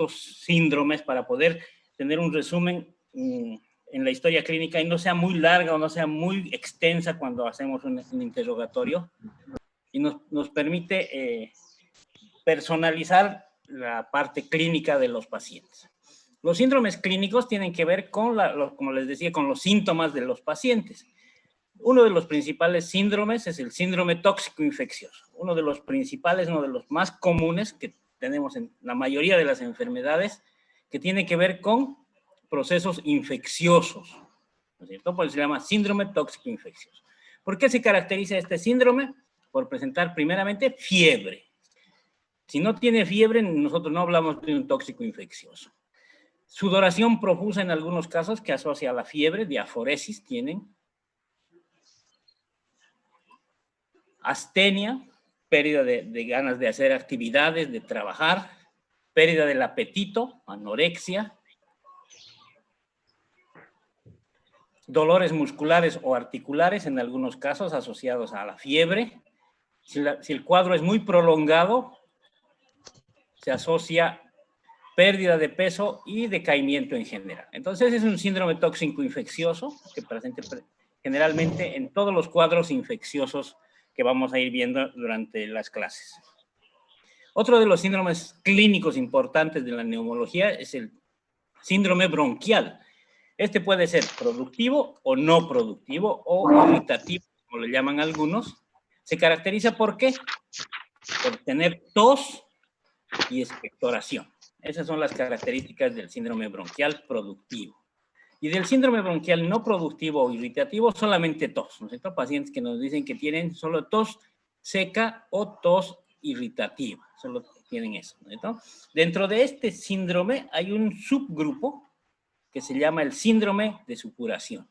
estos síndromes para poder tener un resumen en la historia clínica y no sea muy larga o no sea muy extensa cuando hacemos un interrogatorio, y nos permite personalizar la parte clínica de los pacientes. Los síndromes clínicos tienen que ver con, como les decía, con los síntomas de los pacientes. Uno de los principales síndromes es el síndrome tóxico infeccioso. Uno de los principales, uno de los más comunes que tenemos en la mayoría de las enfermedades, que tiene que ver con procesos infecciosos, ¿no es cierto? Por eso se llama síndrome tóxico infeccioso. ¿Por qué se caracteriza este síndrome? Por presentar primeramente fiebre. Si no tiene fiebre, nosotros no hablamos de un tóxico infeccioso. Sudoración profusa en algunos casos que asocia a la fiebre, diaforesis tienen. Astenia, pérdida de ganas de hacer actividades, de trabajar, pérdida del apetito, anorexia, dolores musculares o articulares en algunos casos asociados a la fiebre. Si el cuadro es muy prolongado, se asocia pérdida de peso y decaimiento en general. Entonces es un síndrome tóxico infeccioso que presenta generalmente en todos los cuadros infecciosos que vamos a ir viendo durante las clases. Otro de los síndromes clínicos importantes de la neumología es el síndrome bronquial. Este puede ser productivo o no productivo o irritativo, como le llaman algunos. Se caracteriza ¿por qué? Por tener tos y expectoración. Esas son las características del síndrome bronquial productivo. Y del síndrome bronquial no productivo o irritativo, solamente tos, ¿no es cierto? Pacientes que nos dicen que tienen solo tos seca o tos irritativa, solo tienen eso, ¿no es cierto? Dentro de este síndrome hay un subgrupo que se llama el síndrome de supuración,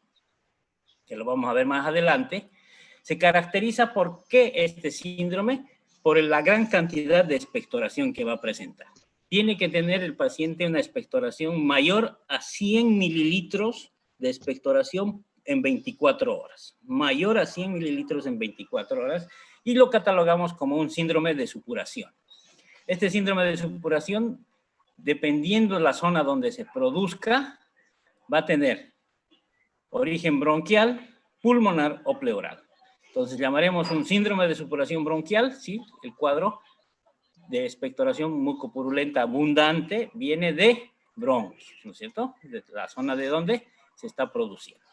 que lo vamos a ver más adelante. Se caracteriza por qué este síndrome, por la gran cantidad de expectoración que va a presentar. Tiene que tener el paciente una expectoración mayor a 100 mililitros de expectoración en 24 horas. Mayor a 100 mililitros en 24 horas y lo catalogamos como un síndrome de supuración. Este síndrome de supuración, dependiendo de la zona donde se produzca, va a tener origen bronquial, pulmonar o pleural. Entonces llamaremos un síndrome de supuración bronquial, ¿sí? El cuadro de expectoración mucopurulenta abundante viene de bronquios, ¿no es cierto? De la zona de donde se está produciendo.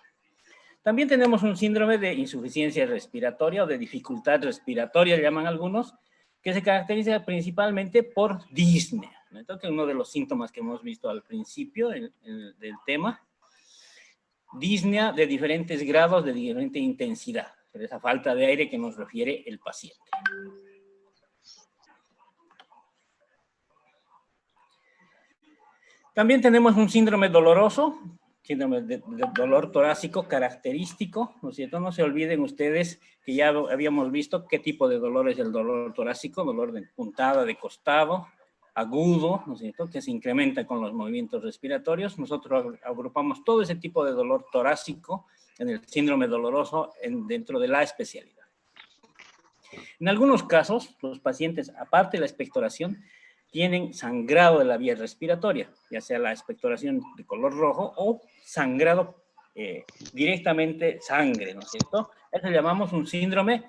También tenemos un síndrome de insuficiencia respiratoria o de dificultad respiratoria, llaman algunos, que se caracteriza principalmente por disnea, ¿no? Entonces, uno de los síntomas que hemos visto al principio del tema, disnea de diferentes grados, de diferente intensidad, pero esa falta de aire que nos refiere el paciente. También tenemos un síndrome doloroso, síndrome de dolor torácico característico, ¿no es cierto? No se olviden ustedes que ya habíamos visto qué tipo de dolor es el dolor torácico, dolor de puntada, de costado, agudo, ¿no es cierto?, que se incrementa con los movimientos respiratorios. Nosotros agrupamos todo ese tipo de dolor torácico en el síndrome doloroso dentro de la especialidad. En algunos casos, los pacientes, aparte de la expectoración, tienen sangrado de la vía respiratoria, ya sea la expectoración de color rojo o sangrado directamente sangre, ¿no es cierto? Eso llamamos un síndrome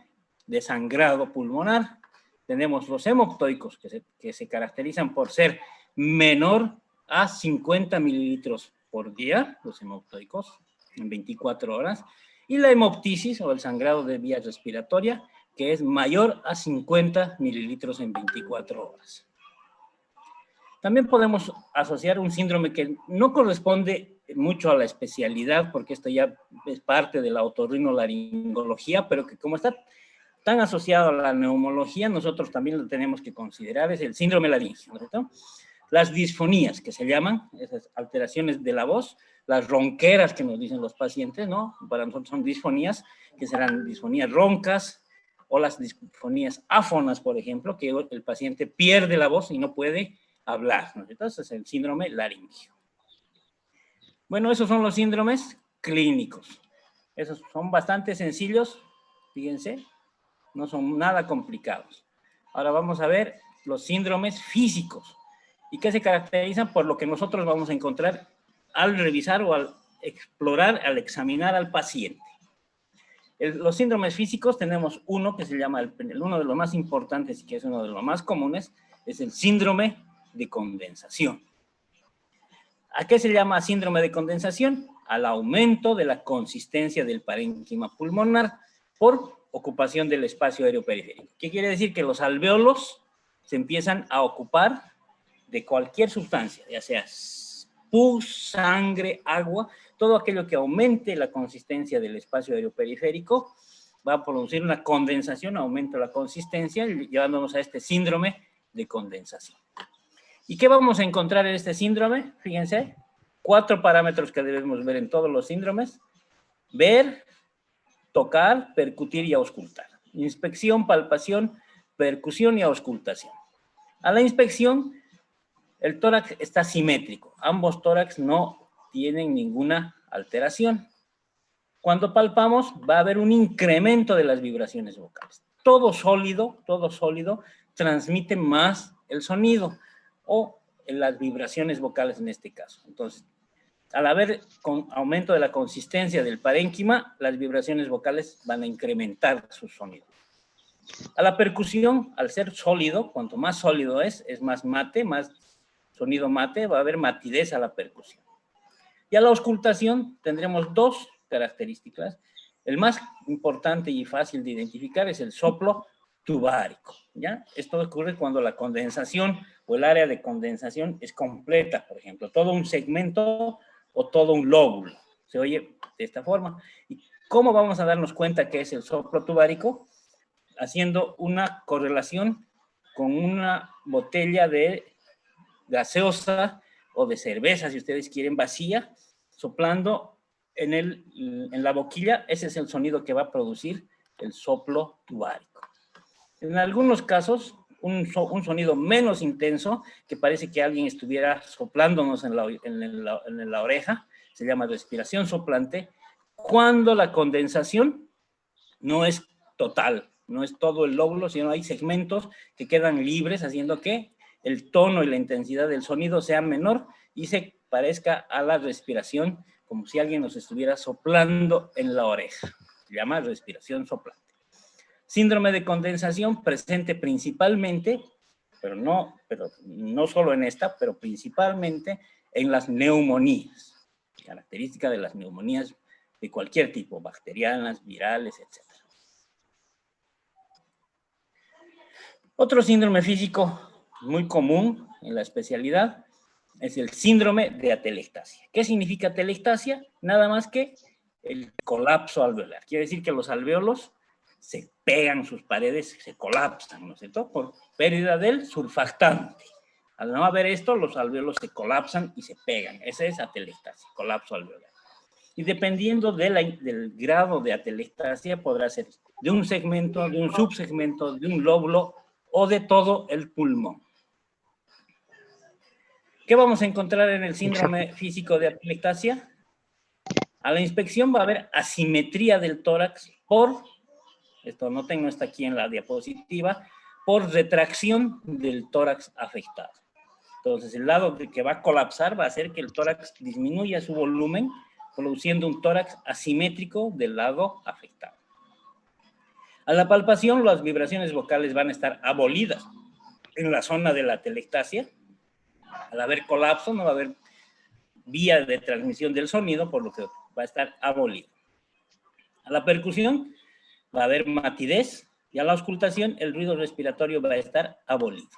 de sangrado pulmonar. Tenemos los hemoptoicos que se caracterizan por ser menor a 50 mililitros por día, los hemoptoicos, en 24 horas, y la hemoptisis o el sangrado de vía respiratoria, que es mayor a 50 mililitros en 24 horas. También podemos asociar un síndrome que no corresponde mucho a la especialidad, porque esto ya es parte de la otorrinolaringología, pero que como está tan asociado a la neumología, nosotros también lo tenemos que considerar, es el síndrome laringio, ¿no es cierto? Las disfonías, que se llaman, esas alteraciones de la voz, las ronqueras que nos dicen los pacientes, ¿no? Para nosotros son disfonías, que serán disfonías roncas, o las disfonías áfonas, por ejemplo, que el paciente pierde la voz y no puede hablar, ¿no? Entonces es el síndrome laringio. Bueno, esos son los síndromes clínicos. Esos son bastante sencillos, fíjense, no son nada complicados. Ahora vamos a ver los síndromes físicos. y que se caracterizan por lo que nosotros vamos a encontrar al revisar o al explorar, al examinar al paciente. Los síndromes físicos tenemos uno que se llama, uno de los más importantes y que es uno de los más comunes, es el síndrome de condensación. ¿A qué se llama síndrome de condensación? Al aumento de la consistencia del parénquima pulmonar por ocupación del espacio aéreo periférico. ¿Qué quiere decir? Que los alvéolos se empiezan a ocupar de cualquier sustancia, ya sea pus, sangre, agua, todo aquello que aumente la consistencia del espacio aéreo periférico va a producir una condensación, aumento de la consistencia, llevándonos a este síndrome de condensación. ¿Y qué vamos a encontrar en este síndrome? Fíjense, 4 parámetros que debemos ver en todos los síndromes: ver, tocar, percutir y auscultar. Inspección, palpación, percusión y auscultación. A la inspección, el tórax está simétrico. Ambos tórax no tienen ninguna alteración. Cuando palpamos, va a haber un incremento de las vibraciones vocales. Todo sólido transmite más el sonido o las vibraciones vocales en este caso. Entonces, al haber aumento de la consistencia del parénquima, las vibraciones vocales van a incrementar su sonido. A la percusión, al ser sólido, cuanto más sólido es más mate, más sonido mate, va a haber matidez a la percusión. Y a la auscultación tendremos 2 características. El más importante y fácil de identificar es el soplo tubárico, ¿ya? Esto ocurre cuando la condensación o el área de condensación es completa, por ejemplo, todo un segmento o todo un lóbulo. Se oye de esta forma. ¿Y cómo vamos a darnos cuenta que es el soplo tubárico? Haciendo una correlación con una botella de gaseosa o de cerveza, si ustedes quieren, vacía, soplando en la boquilla. Ese es el sonido que va a producir el soplo tubárico. En algunos casos, un sonido menos intenso, que parece que alguien estuviera soplándonos en la oreja, se llama respiración soplante, cuando la condensación no es total, no es todo el lóbulo, sino hay segmentos que quedan libres, haciendo que el tono y la intensidad del sonido sea menor y se parezca a la respiración, como si alguien nos estuviera soplando en la oreja. Se llama respiración soplante. Síndrome de condensación presente principalmente, pero no solo en esta, pero principalmente en las neumonías. Característica de las neumonías de cualquier tipo, bacterianas, virales, etc. Otro síndrome físico muy común en la especialidad es el síndrome de atelectasia. ¿Qué significa atelectasia? Nada más que el colapso alveolar. Quiere decir que los alvéolos se pegan, sus paredes se colapsan, ¿no es cierto? Por pérdida del surfactante. Al no haber esto, los alvéolos se colapsan y se pegan. Esa es atelectasia, colapso alveolar. Y dependiendo del grado de atelectasia, podrá ser de un segmento, de un subsegmento, de un lóbulo o de todo el pulmón. ¿Qué vamos a encontrar en el síndrome físico de atelectasia? A la inspección va a haber asimetría del tórax esto no está aquí en la diapositiva, por retracción del tórax afectado. Entonces, el lado que va a colapsar va a hacer que el tórax disminuya su volumen, produciendo un tórax asimétrico del lado afectado. A la palpación, las vibraciones vocales van a estar abolidas en la zona de la atelectasia. Al haber colapso, no va a haber vía de transmisión del sonido, por lo que va a estar abolido. A la percusión va a haber matidez y a la auscultación el ruido respiratorio va a estar abolido.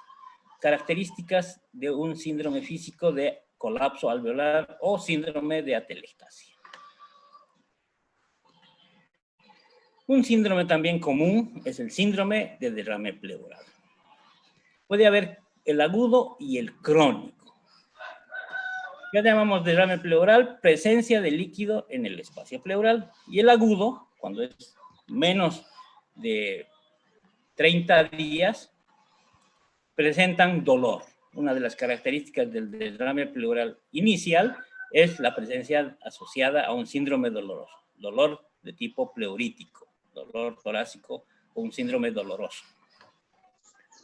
Características de un síndrome físico de colapso alveolar o síndrome de atelectasia. Un síndrome también común es el síndrome de derrame pleural. Puede haber el agudo y el crónico. Ya llamamos derrame pleural, presencia de líquido en el espacio pleural. Y el agudo, cuando es menos de 30 días, presentan dolor. Una de las características del derrame pleural inicial es la presencia asociada a un síndrome doloroso, dolor de tipo pleurítico, dolor torácico o un síndrome doloroso.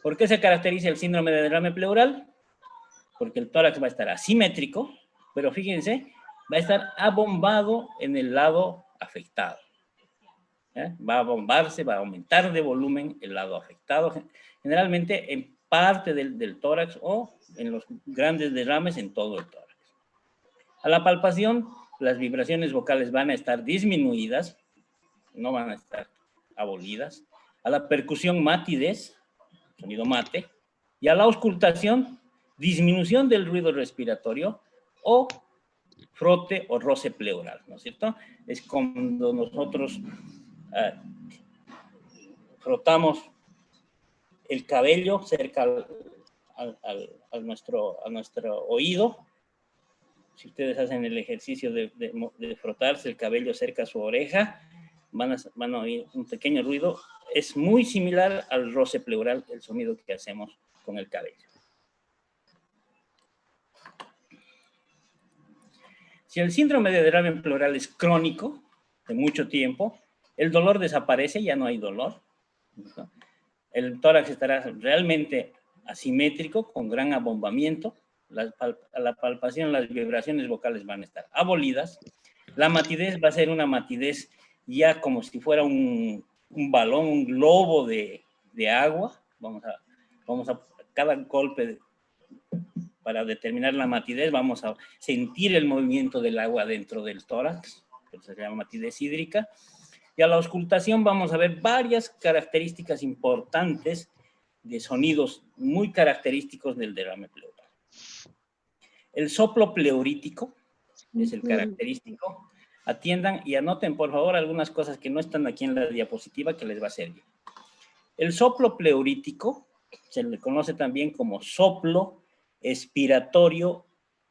¿Por qué se caracteriza el síndrome de derrame pleural? porque el tórax va a estar asimétrico, pero fíjense, va a estar abombado en el lado afectado. Va a bombarse, va a aumentar de volumen el lado afectado, generalmente en parte del tórax o en los grandes derrames en todo el tórax. A la palpación, las vibraciones vocales van a estar disminuidas, no van a estar abolidas. A la percusión, matidez, sonido mate, y a la auscultación, disminución del ruido respiratorio o frote o roce pleural, ¿no es cierto? Es cuando nosotros frotamos el cabello cerca a nuestro oído. Si ustedes hacen el ejercicio de frotarse el cabello cerca a su oreja, van a oír un pequeño ruido. Es muy similar al roce pleural, el sonido que hacemos con el cabello. Si el síndrome de derrame pleural es crónico, de mucho tiempo, el dolor desaparece, ya no hay dolor, ¿no? El tórax estará realmente asimétrico, con gran abombamiento. A la palpación, las vibraciones vocales van a estar abolidas. La matidez va a ser una matidez ya como si fuera un balón, un globo de agua. Vamos a cada golpe para determinar la matidez, vamos a sentir el movimiento del agua dentro del tórax, que se llama matidez hídrica. Y a la auscultación vamos a ver varias características importantes de sonidos muy característicos del derrame pleural. El soplo pleurítico es el característico. Atiendan y anoten, por favor, algunas cosas que no están aquí en la diapositiva que les va a servir. El soplo pleurítico se le conoce también como soplo expiratorio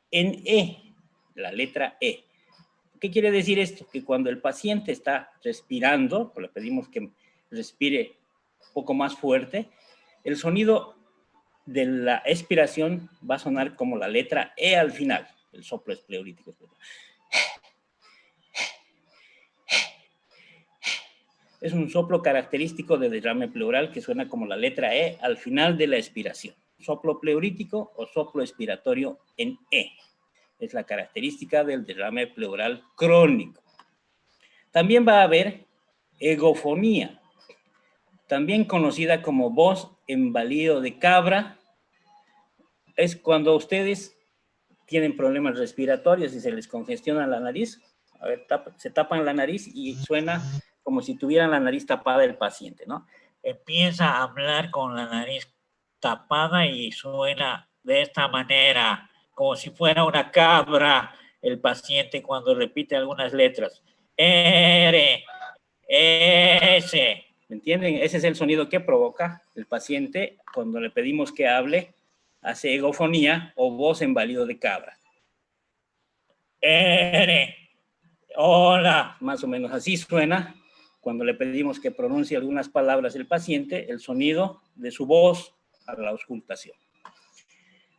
en E, la letra E. ¿Qué quiere decir esto? Que cuando el paciente está respirando, le pedimos que respire un poco más fuerte, el sonido de la expiración va a sonar como la letra E al final. El soplo es pleurítico. Es un soplo característico de derrame pleural que suena como la letra E al final de la expiración. Soplo pleurítico o soplo expiratorio en E. Es la característica del derrame pleural crónico. También va a haber egofonía, también conocida como voz en balido de cabra. Es cuando ustedes tienen problemas respiratorios y se les congestiona la nariz. A ver, se tapan la nariz y suena como si tuvieran la nariz tapada el paciente, ¿no? Empieza a hablar con la nariz tapada y suena de esta manera, como si fuera una cabra el paciente cuando repite algunas letras. R, S. ¿Me entienden? Ese es el sonido que provoca el paciente cuando le pedimos que hable, hace egofonía o voz en balido de cabra. R, hola, más o menos así suena cuando le pedimos que pronuncie algunas palabras el paciente, el sonido de su voz a la auscultación.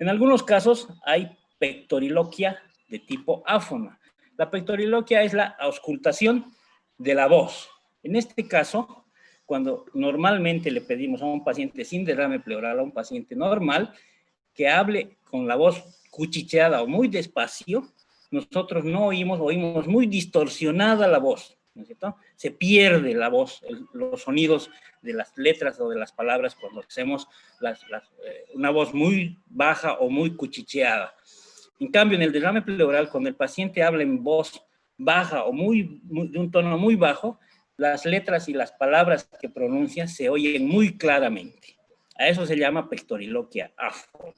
En algunos casos hay pectoriloquia de tipo áfona. La pectoriloquia es la auscultación de la voz. En este caso, cuando normalmente le pedimos a un paciente sin derrame pleural, a un paciente normal, que hable con la voz cuchicheada o muy despacio, nosotros no oímos muy distorsionada la voz, ¿no es cierto? Se pierde la voz, los sonidos de las letras o de las palabras cuando hacemos una voz muy baja o muy cuchicheada. En cambio, en el derrame pleural, cuando el paciente habla en voz baja o de un tono muy bajo, las letras y las palabras que pronuncia se oyen muy claramente. A eso se llama pectoriloquia áfona.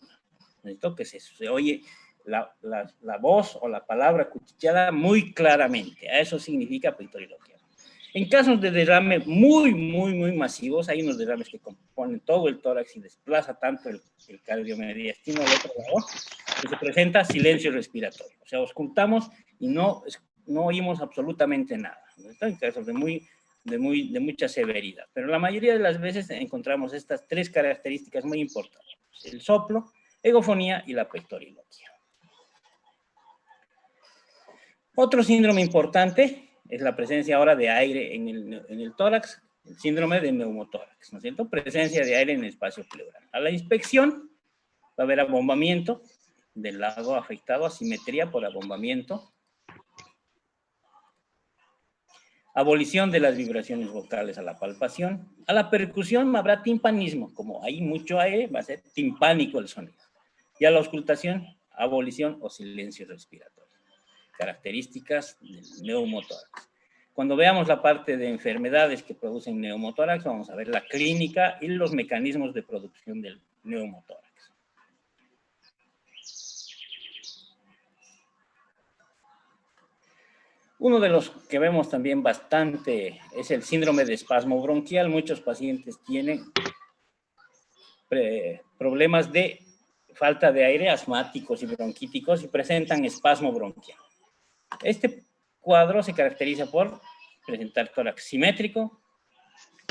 Necesito que se oye la voz o la palabra cuchicheada muy claramente. A eso significa pectoriloquia. En casos de derrame muy masivos, hay unos derrames que componen todo el tórax y desplaza tanto el cardiomediastino al otro lado, que se presenta silencio respiratorio. O sea, auscultamos y no oímos absolutamente nada. En casos de mucha severidad. Pero la mayoría de las veces encontramos estas tres características muy importantes. El soplo, egofonía y la pectoriloquia. Otro síndrome importante es la presencia ahora de aire en el tórax, el síndrome de neumotórax, ¿no es cierto? Presencia de aire en el espacio pleural. A la inspección va a haber abombamiento, del lado afectado, asimetría por abombamiento. Abolición de las vibraciones vocales a la palpación. A la percusión habrá timpanismo, como hay mucho aire, va a ser timpánico el sonido. Y a la auscultación, abolición o silencio respiratorio. Características del neumotórax. Cuando veamos la parte de enfermedades que producen neumotórax, vamos a ver la clínica y los mecanismos de producción del neumotórax. Uno de los que vemos también bastante es el síndrome de espasmo bronquial. Muchos pacientes tienen problemas de falta de aire, asmáticos y bronquíticos, y presentan espasmo bronquial. Este cuadro se caracteriza por presentar tórax simétrico,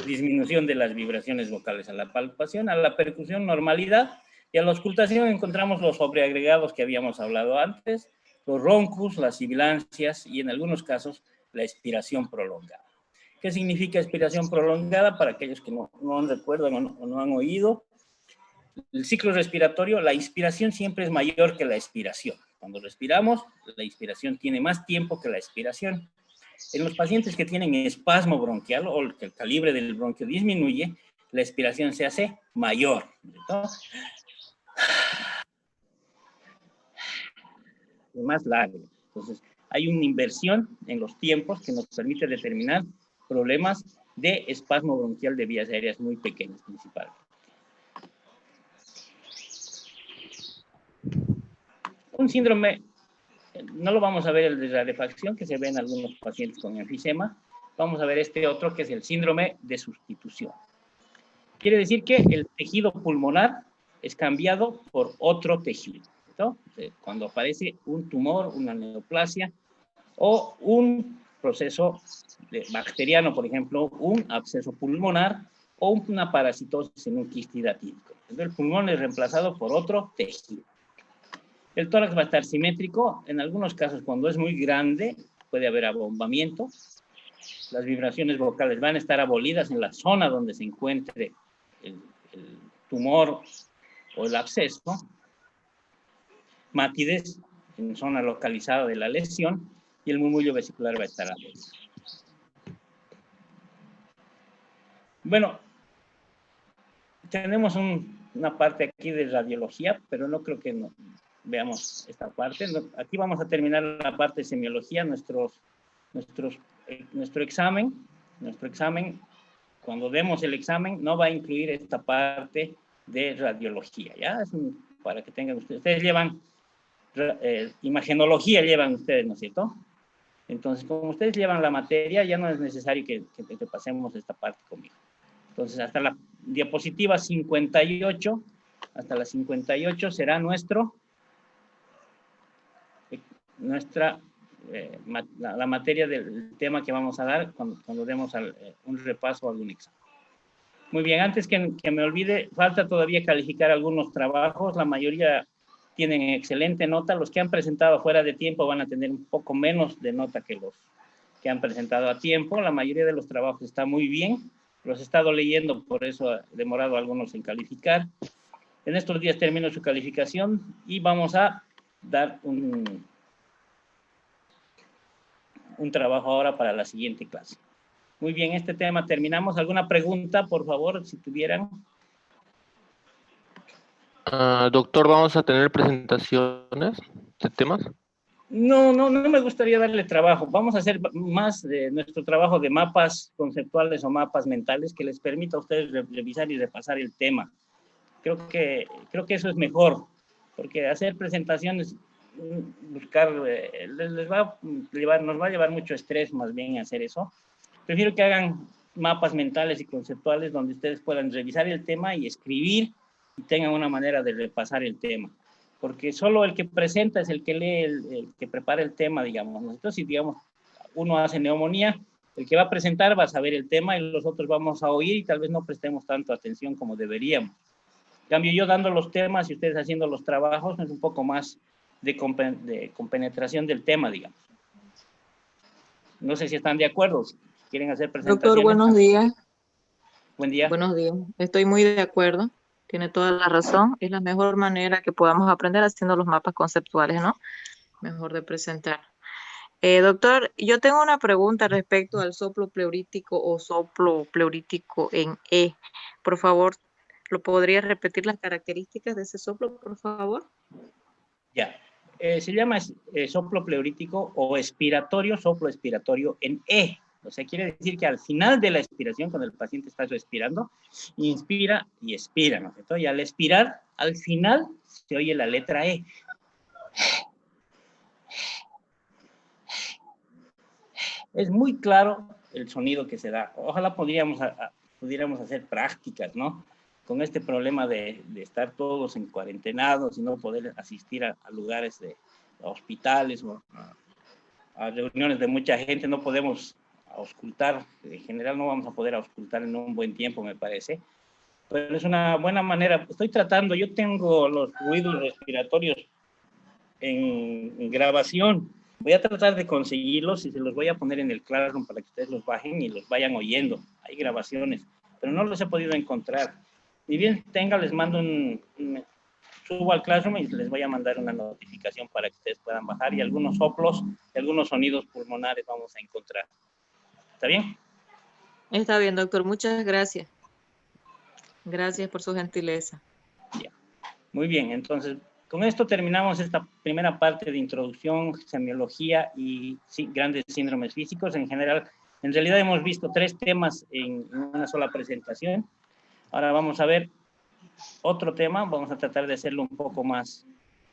disminución de las vibraciones vocales a la palpación, a la percusión normalidad, y a la auscultación encontramos los sobreagregados que habíamos hablado antes, los roncus, las sibilancias y en algunos casos la expiración prolongada. ¿Qué significa expiración prolongada? Para aquellos que no recuerdan o no han oído, el ciclo respiratorio, la inspiración siempre es mayor que la expiración. Cuando respiramos, la inspiración tiene más tiempo que la expiración. En los pacientes que tienen espasmo bronquial o que el calibre del bronquio disminuye, la expiración se hace mayor, ¿no? Más largo. Entonces, hay una inversión en los tiempos que nos permite determinar problemas de espasmo bronquial de vías aéreas muy pequeñas principalmente. Un síndrome, no lo vamos a ver el de rarefacción, que se ve en algunos pacientes con enfisema. Vamos a ver este otro, que es el síndrome de sustitución. Quiere decir que el tejido pulmonar es cambiado por otro tejido, ¿no? Cuando aparece un tumor, una neoplasia o un proceso bacteriano, por ejemplo, un absceso pulmonar o una parasitosis en un quiste hidatídico. Entonces, el pulmón es reemplazado por otro tejido. El tórax va a estar simétrico. En algunos casos, cuando es muy grande, puede haber abombamiento. Las vibraciones vocales van a estar abolidas en la zona donde se encuentre el tumor o el absceso. Matidez en zona localizada de la lesión y el murmullo vesicular va a estar abolido. Bueno, tenemos una parte aquí de radiología, pero no creo que veamos esta parte. Aquí vamos a terminar la parte de semiología, nuestro examen. Nuestro examen, cuando demos el examen, no va a incluir esta parte de radiología, ¿ya? Para que tengan ustedes llevan imagenología, llevan ustedes, ¿no es cierto? Entonces, como ustedes llevan la materia, ya no es necesario que pasemos esta parte conmigo. Entonces, hasta la diapositiva 58, hasta la 58 será la materia del tema que vamos a dar cuando demos un repaso a algún examen. Muy bien, antes que me olvide, falta todavía calificar algunos trabajos. La mayoría tienen excelente nota. Los que han presentado fuera de tiempo van a tener un poco menos de nota que los que han presentado a tiempo. La mayoría de los trabajos está muy bien. Los he estado leyendo, por eso ha demorado algunos en calificar. En estos días termino su calificación y vamos a dar un trabajo ahora para la siguiente clase. Muy bien, este tema terminamos. ¿Alguna pregunta, por favor, si tuvieran? Doctor, ¿vamos a tener presentaciones de temas? No me gustaría darle trabajo. Vamos a hacer más de nuestro trabajo de mapas conceptuales o mapas mentales que les permita a ustedes revisar y repasar el tema. Creo que eso es mejor, porque hacer presentaciones, buscar, nos va a llevar mucho estrés más bien hacer eso. Prefiero que hagan mapas mentales y conceptuales donde ustedes puedan revisar el tema y escribir y tengan una manera de repasar el tema. Porque solo el que presenta es el que lee, el que prepara el tema, digamos. Entonces, si, digamos, uno hace neumonía, el que va a presentar va a saber el tema y los otros vamos a oír y tal vez no prestemos tanto atención como deberíamos. En cambio, yo dando los temas y ustedes haciendo los trabajos, es un poco más de compenetración del tema, digamos. No sé si están de acuerdo, si quieren hacer presentaciones. Doctor, buenos días. Buen día. Buenos días. Estoy muy de acuerdo. Tiene toda la razón. Es la mejor manera que podamos aprender haciendo los mapas conceptuales, ¿no? Mejor de presentar. Doctor, yo tengo una pregunta respecto al soplo pleurítico o soplo pleurítico en E. Por favor, ¿lo podría repetir las características de ese soplo, por favor? Ya. Se llama soplo pleurítico o expiratorio, soplo expiratorio en E. O sea, quiere decir que al final de la expiración, cuando el paciente está respirando, inspira y expira, ¿no es cierto? Y al expirar, al final, se oye la letra E. Es muy claro el sonido que se da. Ojalá pudiéramos hacer prácticas, ¿no? Con este problema de estar todos en cuarentenados y no poder asistir a lugares a hospitales o a reuniones de mucha gente, no podemos auscultar. En general no vamos a poder auscultar en un buen tiempo, me parece. Pero es una buena manera. Estoy tratando, yo tengo los ruidos respiratorios en grabación. Voy a tratar de conseguirlos y se los voy a poner en el Classroom para que ustedes los bajen y los vayan oyendo. Hay grabaciones, pero no los he podido encontrar. Ni bien tenga, les mando subo al Classroom y les voy a mandar una notificación para que ustedes puedan bajar y algunos soplos y algunos sonidos pulmonares vamos a encontrar. ¿Está bien? Está bien, doctor. Muchas gracias. Gracias por su gentileza. Ya. Muy bien, entonces con esto terminamos esta primera parte de introducción, semiología y grandes síndromes físicos. En general, en realidad hemos visto 3 temas en una sola presentación. Ahora vamos a ver otro tema. Vamos a tratar de hacerlo un poco más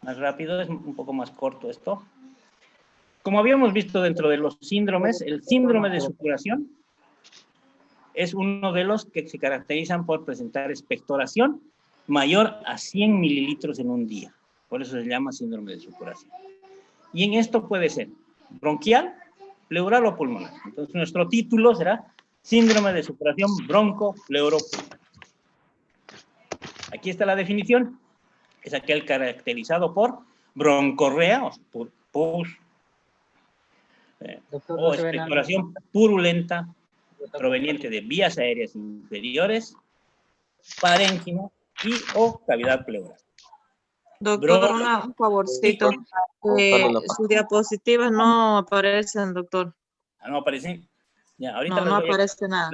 rápido, es un poco más corto esto. Como habíamos visto dentro de los síndromes, el síndrome de supuración es uno de los que se caracterizan por presentar expectoración mayor a 100 mililitros en un día. Por eso se llama síndrome de supuración. Y en esto puede ser bronquial, pleural o pulmonar. Entonces, nuestro título será síndrome de supuración bronco-pleuropulmonar. Aquí está la definición. Es aquel caracterizado por broncorrea, o pus, o expectoración purulenta proveniente de vías aéreas inferiores, parénquima y o cavidad pleural. Doctor, un favorcito. Sus diapositivas no aparecen, doctor. ¿No aparecen? Ya, ahorita no aparece nada.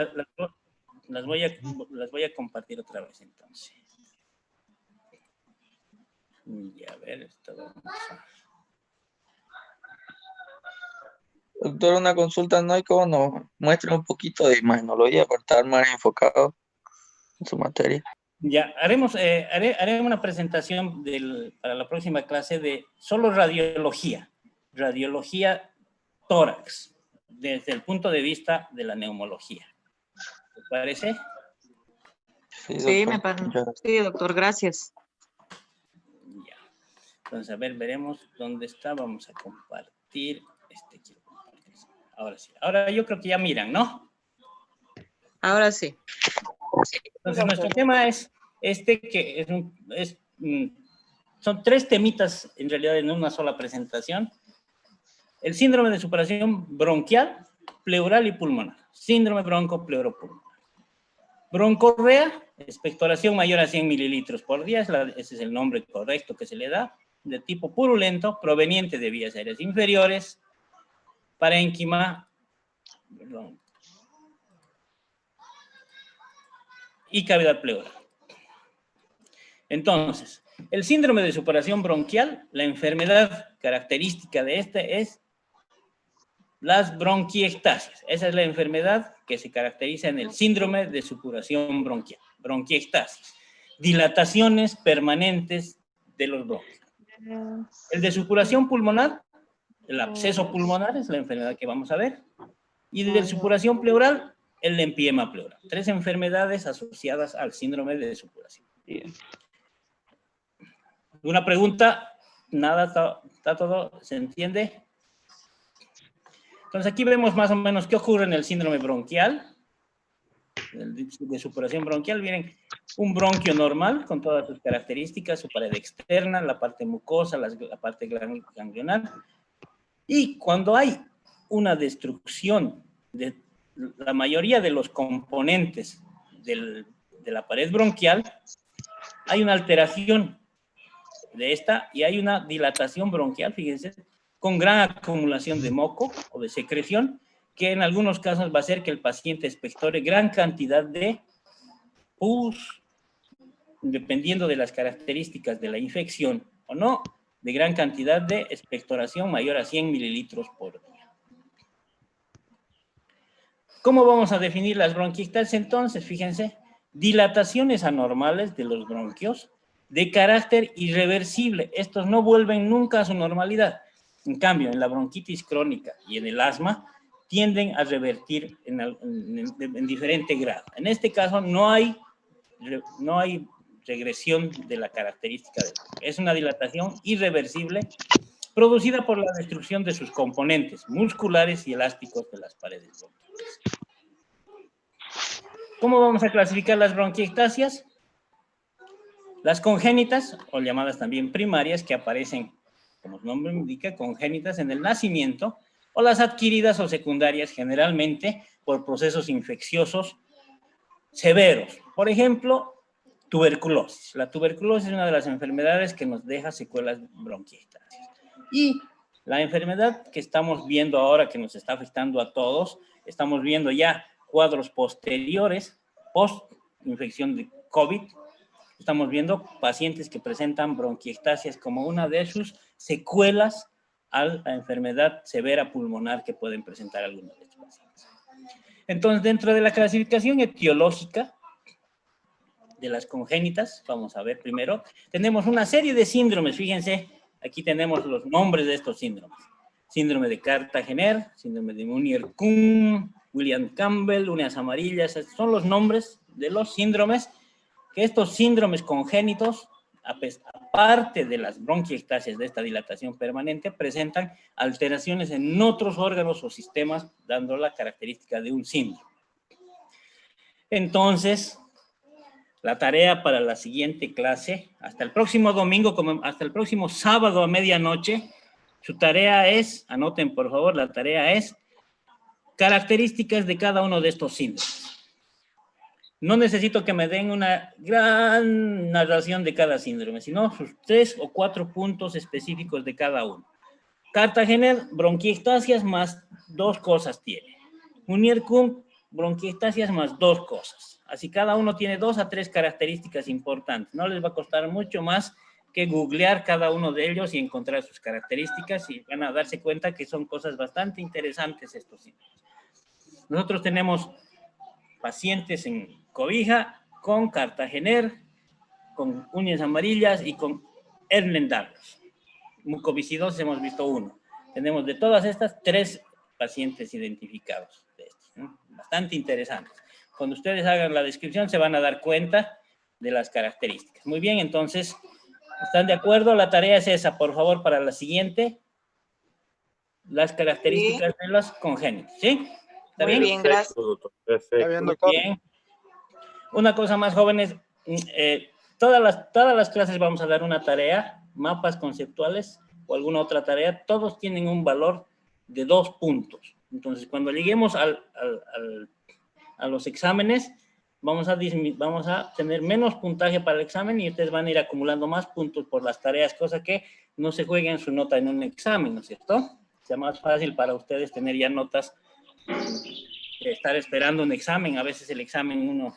Las voy a compartir otra vez, entonces. Y a ver, esto vamos a... Doctor, una consulta, ¿no hay cómo nos muestra un poquito de imagenología para estar más enfocado en su materia? Ya, haré una presentación para la próxima clase de solo radiología tórax, desde el punto de vista de la neumología. ¿Te parece? Sí, me parece. Sí, doctor, gracias. Ya. Entonces, a ver, veremos dónde está. Vamos a compartir. Ahora sí. Ahora yo creo que ya miran, ¿no? Ahora sí. Entonces, nuestro tema es que son 3 temitas, en realidad, en una sola presentación. El síndrome de supuración bronquial, pleural y pulmonar. Síndrome bronco-pleuropulmonar. Broncorrea, expectoración mayor a 100 mililitros por día, ese es el nombre correcto que se le da, de tipo purulento, proveniente de vías aéreas inferiores, parénquima, y cavidad pleural. Entonces, el síndrome de supuración bronquial, la enfermedad característica de este es las bronquiectasias. Esa es la enfermedad que se caracteriza en el síndrome de supuración bronquial. Bronquiectasias. Dilataciones permanentes de los bronquios. El de supuración pulmonar, el absceso pulmonar es la enfermedad que vamos a ver. Y de supuración pleural, el empiema pleural. 3 enfermedades asociadas al síndrome de supuración. ¿Alguna pregunta? Nada, está todo, ¿se entiende? Entonces aquí vemos más o menos qué ocurre en el síndrome bronquial, de supuración bronquial. Miren, un bronquio normal con todas sus características, su pared externa, la parte mucosa, la parte ganglionar. Y cuando hay una destrucción de la mayoría de los componentes de la pared bronquial, hay una alteración de esta y hay una dilatación bronquial, fíjense, con gran acumulación de moco o de secreción, que en algunos casos va a hacer que el paciente expectore gran cantidad de pus, dependiendo de las características de la infección o no, de gran cantidad de expectoración mayor a 100 mililitros por día. ¿Cómo vamos a definir las bronquiectasias entonces? Fíjense, dilataciones anormales de los bronquios de carácter irreversible. Estos no vuelven nunca a su normalidad. En cambio, en la bronquitis crónica y en el asma, tienden a revertir en diferente grado. En este caso, no hay regresión de la característica del bronquio. Es una dilatación irreversible producida por la destrucción de sus componentes musculares y elásticos de las paredes bronquiales. ¿Cómo vamos a clasificar las bronquiectasias? Las congénitas, o llamadas también primarias, que aparecen, como su nombre indica, congénitas en el nacimiento, o las adquiridas o secundarias, generalmente por procesos infecciosos severos. Por ejemplo, tuberculosis. La tuberculosis es una de las enfermedades que nos deja secuelas bronquiectasias. Y la enfermedad que estamos viendo ahora, que nos está afectando a todos, estamos viendo ya cuadros posteriores, post-infección de COVID. Estamos viendo pacientes que presentan bronquiectasias como una de sus secuelas a la enfermedad severa pulmonar que pueden presentar algunos de estos pacientes. Entonces, dentro de la clasificación etiológica de las congénitas, vamos a ver primero, tenemos una serie de síndromes. Fíjense, aquí tenemos los nombres de estos síndromes. Síndrome de Cartagener, síndrome de Munier-Kuhn, William Campbell, uñas amarillas, estos son los nombres de los síndromes, que estos síndromes congénitos, aparte de las bronquiectasias de esta dilatación permanente, presentan alteraciones en otros órganos o sistemas, dando la característica de un síndrome. Entonces, la tarea para la siguiente clase, hasta el próximo domingo, hasta el próximo sábado a medianoche, su tarea es, anoten por favor, la tarea es características de cada uno de estos síndromes. No necesito que me den una gran narración de cada síndrome, sino sus 3 o 4 puntos específicos de cada uno. Cartagener, bronquiectasias más 2 cosas tiene. Munier-Kuhn, bronquiectasias más 2 cosas. Así cada uno tiene 2 a 3 características importantes. No les va a costar mucho más que googlear cada uno de ellos y encontrar sus características y van a darse cuenta que son cosas bastante interesantes estos síndromes. Nosotros tenemos pacientes en Cobija con Cartagener, con uñas amarillas y con Ehlers-Danlos. Mucoviscidosis hemos visto 1. Tenemos de todas estas 3 pacientes identificados. De estos, ¿no? Bastante interesantes. Cuando ustedes hagan la descripción se van a dar cuenta de las características. Muy bien, entonces, ¿están de acuerdo? La tarea es esa, por favor, para la siguiente. Las características de los congénitos, ¿sí? ¿Está bien? Muy bien, gracias. Perfecto. Está bien, doctor. Bien. Una cosa más, jóvenes, todas las clases vamos a dar una tarea, mapas conceptuales o alguna otra tarea, todos tienen un valor de 2 puntos. Entonces, cuando lleguemos a los exámenes, vamos a tener menos puntaje para el examen y ustedes van a ir acumulando más puntos por las tareas, cosa que no se jueguen su nota en un examen, ¿no es cierto? Sea más fácil para ustedes tener ya notas de estar esperando un examen. A veces el examen uno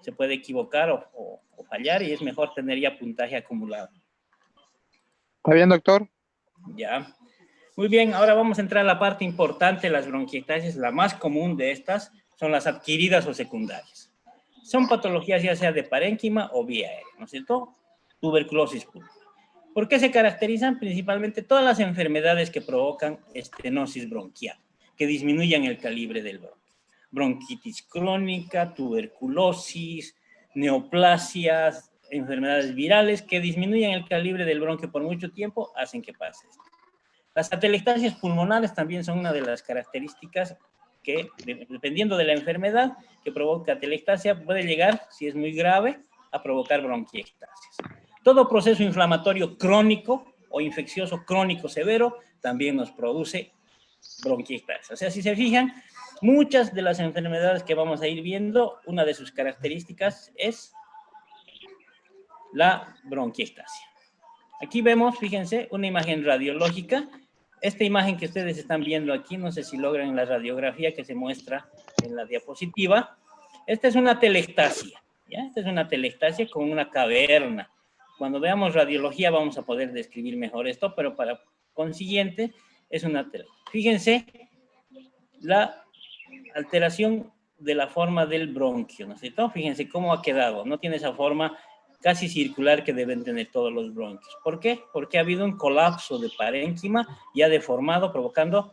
se puede equivocar o fallar y es mejor tener ya puntaje acumulado. ¿Está bien, doctor? Ya. Muy bien, ahora vamos a entrar a la parte importante de las bronquiectasias. La más común de estas son las adquiridas o secundarias. Son patologías ya sea de parénquima o vía aérea, ¿no es cierto? Tuberculosis pulmonar. ¿Por qué se caracterizan? Principalmente todas las enfermedades que provocan estenosis bronquial, que disminuyan el calibre del bronquio. Bronquitis crónica, tuberculosis, neoplasias, enfermedades virales que disminuyen el calibre del bronquio por mucho tiempo, hacen que pase esto. Las atelectasias pulmonares también son una de las características que, dependiendo de la enfermedad que provoca atelectasia, puede llegar, si es muy grave, a provocar bronquiectasias. Todo proceso inflamatorio crónico o infeccioso crónico severo también nos produce bronquiectasias. O sea, si se fijan, muchas de las enfermedades que vamos a ir viendo, una de sus características es la bronquiectasia. Aquí vemos, fíjense, una imagen radiológica. Esta imagen que ustedes están viendo aquí, no sé si logran la radiografía que se muestra en la diapositiva. Esta es una telectasia, ¿ya? Esta es una telectasia con una caverna. Cuando veamos radiología vamos a poder describir mejor esto, pero para consiguiente es una telectasia. Fíjense la alteración de la forma del bronquio, ¿no es cierto? Fíjense cómo ha quedado, no tiene esa forma casi circular que deben tener todos los bronquios. ¿Por qué? Porque ha habido un colapso de parénquima y ha deformado, provocando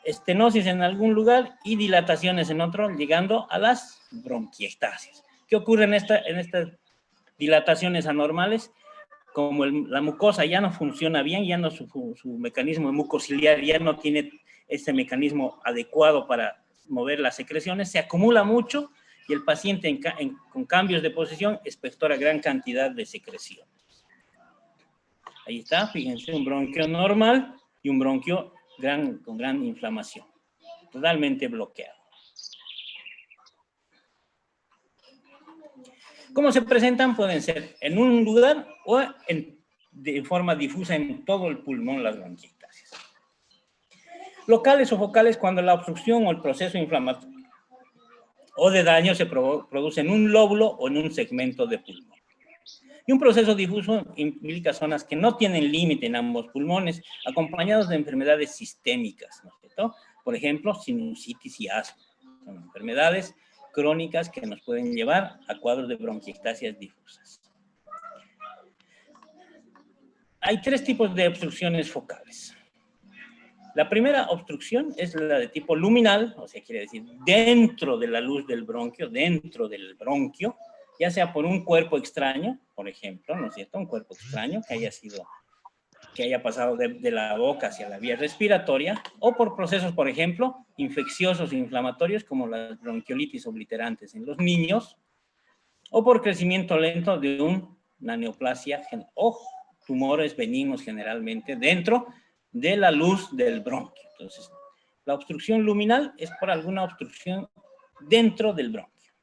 estenosis en algún lugar y dilataciones en otro, llegando a las bronquiectasias. ¿Qué ocurre en estas dilataciones anormales? Como la mucosa ya no funciona bien, ya no su mecanismo mucociliar ya no tiene este mecanismo adecuado para mover las secreciones, se acumula mucho y el paciente con cambios de posición expectora gran cantidad de secreción. Ahí está, fíjense, un bronquio normal y un bronquio con gran inflamación, totalmente bloqueado. ¿Cómo se presentan? Pueden ser en un lugar o de forma difusa en todo el pulmón las bronquiectasias. Locales o focales cuando la obstrucción o el proceso inflamatorio o de daño se produce en un lóbulo o en un segmento de pulmón. Y un proceso difuso implica zonas que no tienen límite en ambos pulmones, acompañados de enfermedades sistémicas, ¿no es cierto? Por ejemplo, sinusitis y asma. Son enfermedades crónicas que nos pueden llevar a cuadros de bronquiectasias difusas. Hay tres tipos de obstrucciones focales. La primera obstrucción es la de tipo luminal, o sea, quiere decir dentro de la luz del bronquio, dentro del bronquio, ya sea por un cuerpo extraño, por ejemplo, ¿no es cierto? Un cuerpo extraño que haya pasado de la boca hacia la vía respiratoria, o por procesos, por ejemplo, infecciosos e inflamatorios, como las bronquiolitis obliterantes en los niños, o por crecimiento lento de una neoplasia o tumores benignos generalmente dentro de la luz del bronquio. Entonces, la obstrucción luminal es por alguna obstrucción dentro del bronquio.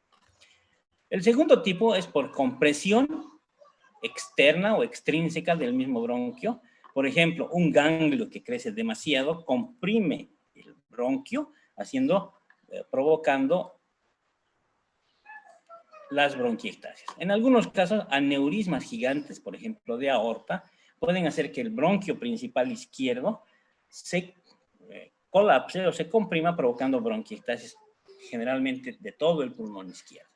El segundo tipo es por compresión externa o extrínseca del mismo bronquio. Por ejemplo, un ganglio que crece demasiado comprime el bronquio, provocando las bronquiectasias. En algunos casos, aneurismas gigantes, por ejemplo, de aorta, pueden hacer que el bronquio principal izquierdo se colapse o se comprima, provocando bronquiectasias generalmente de todo el pulmón izquierdo.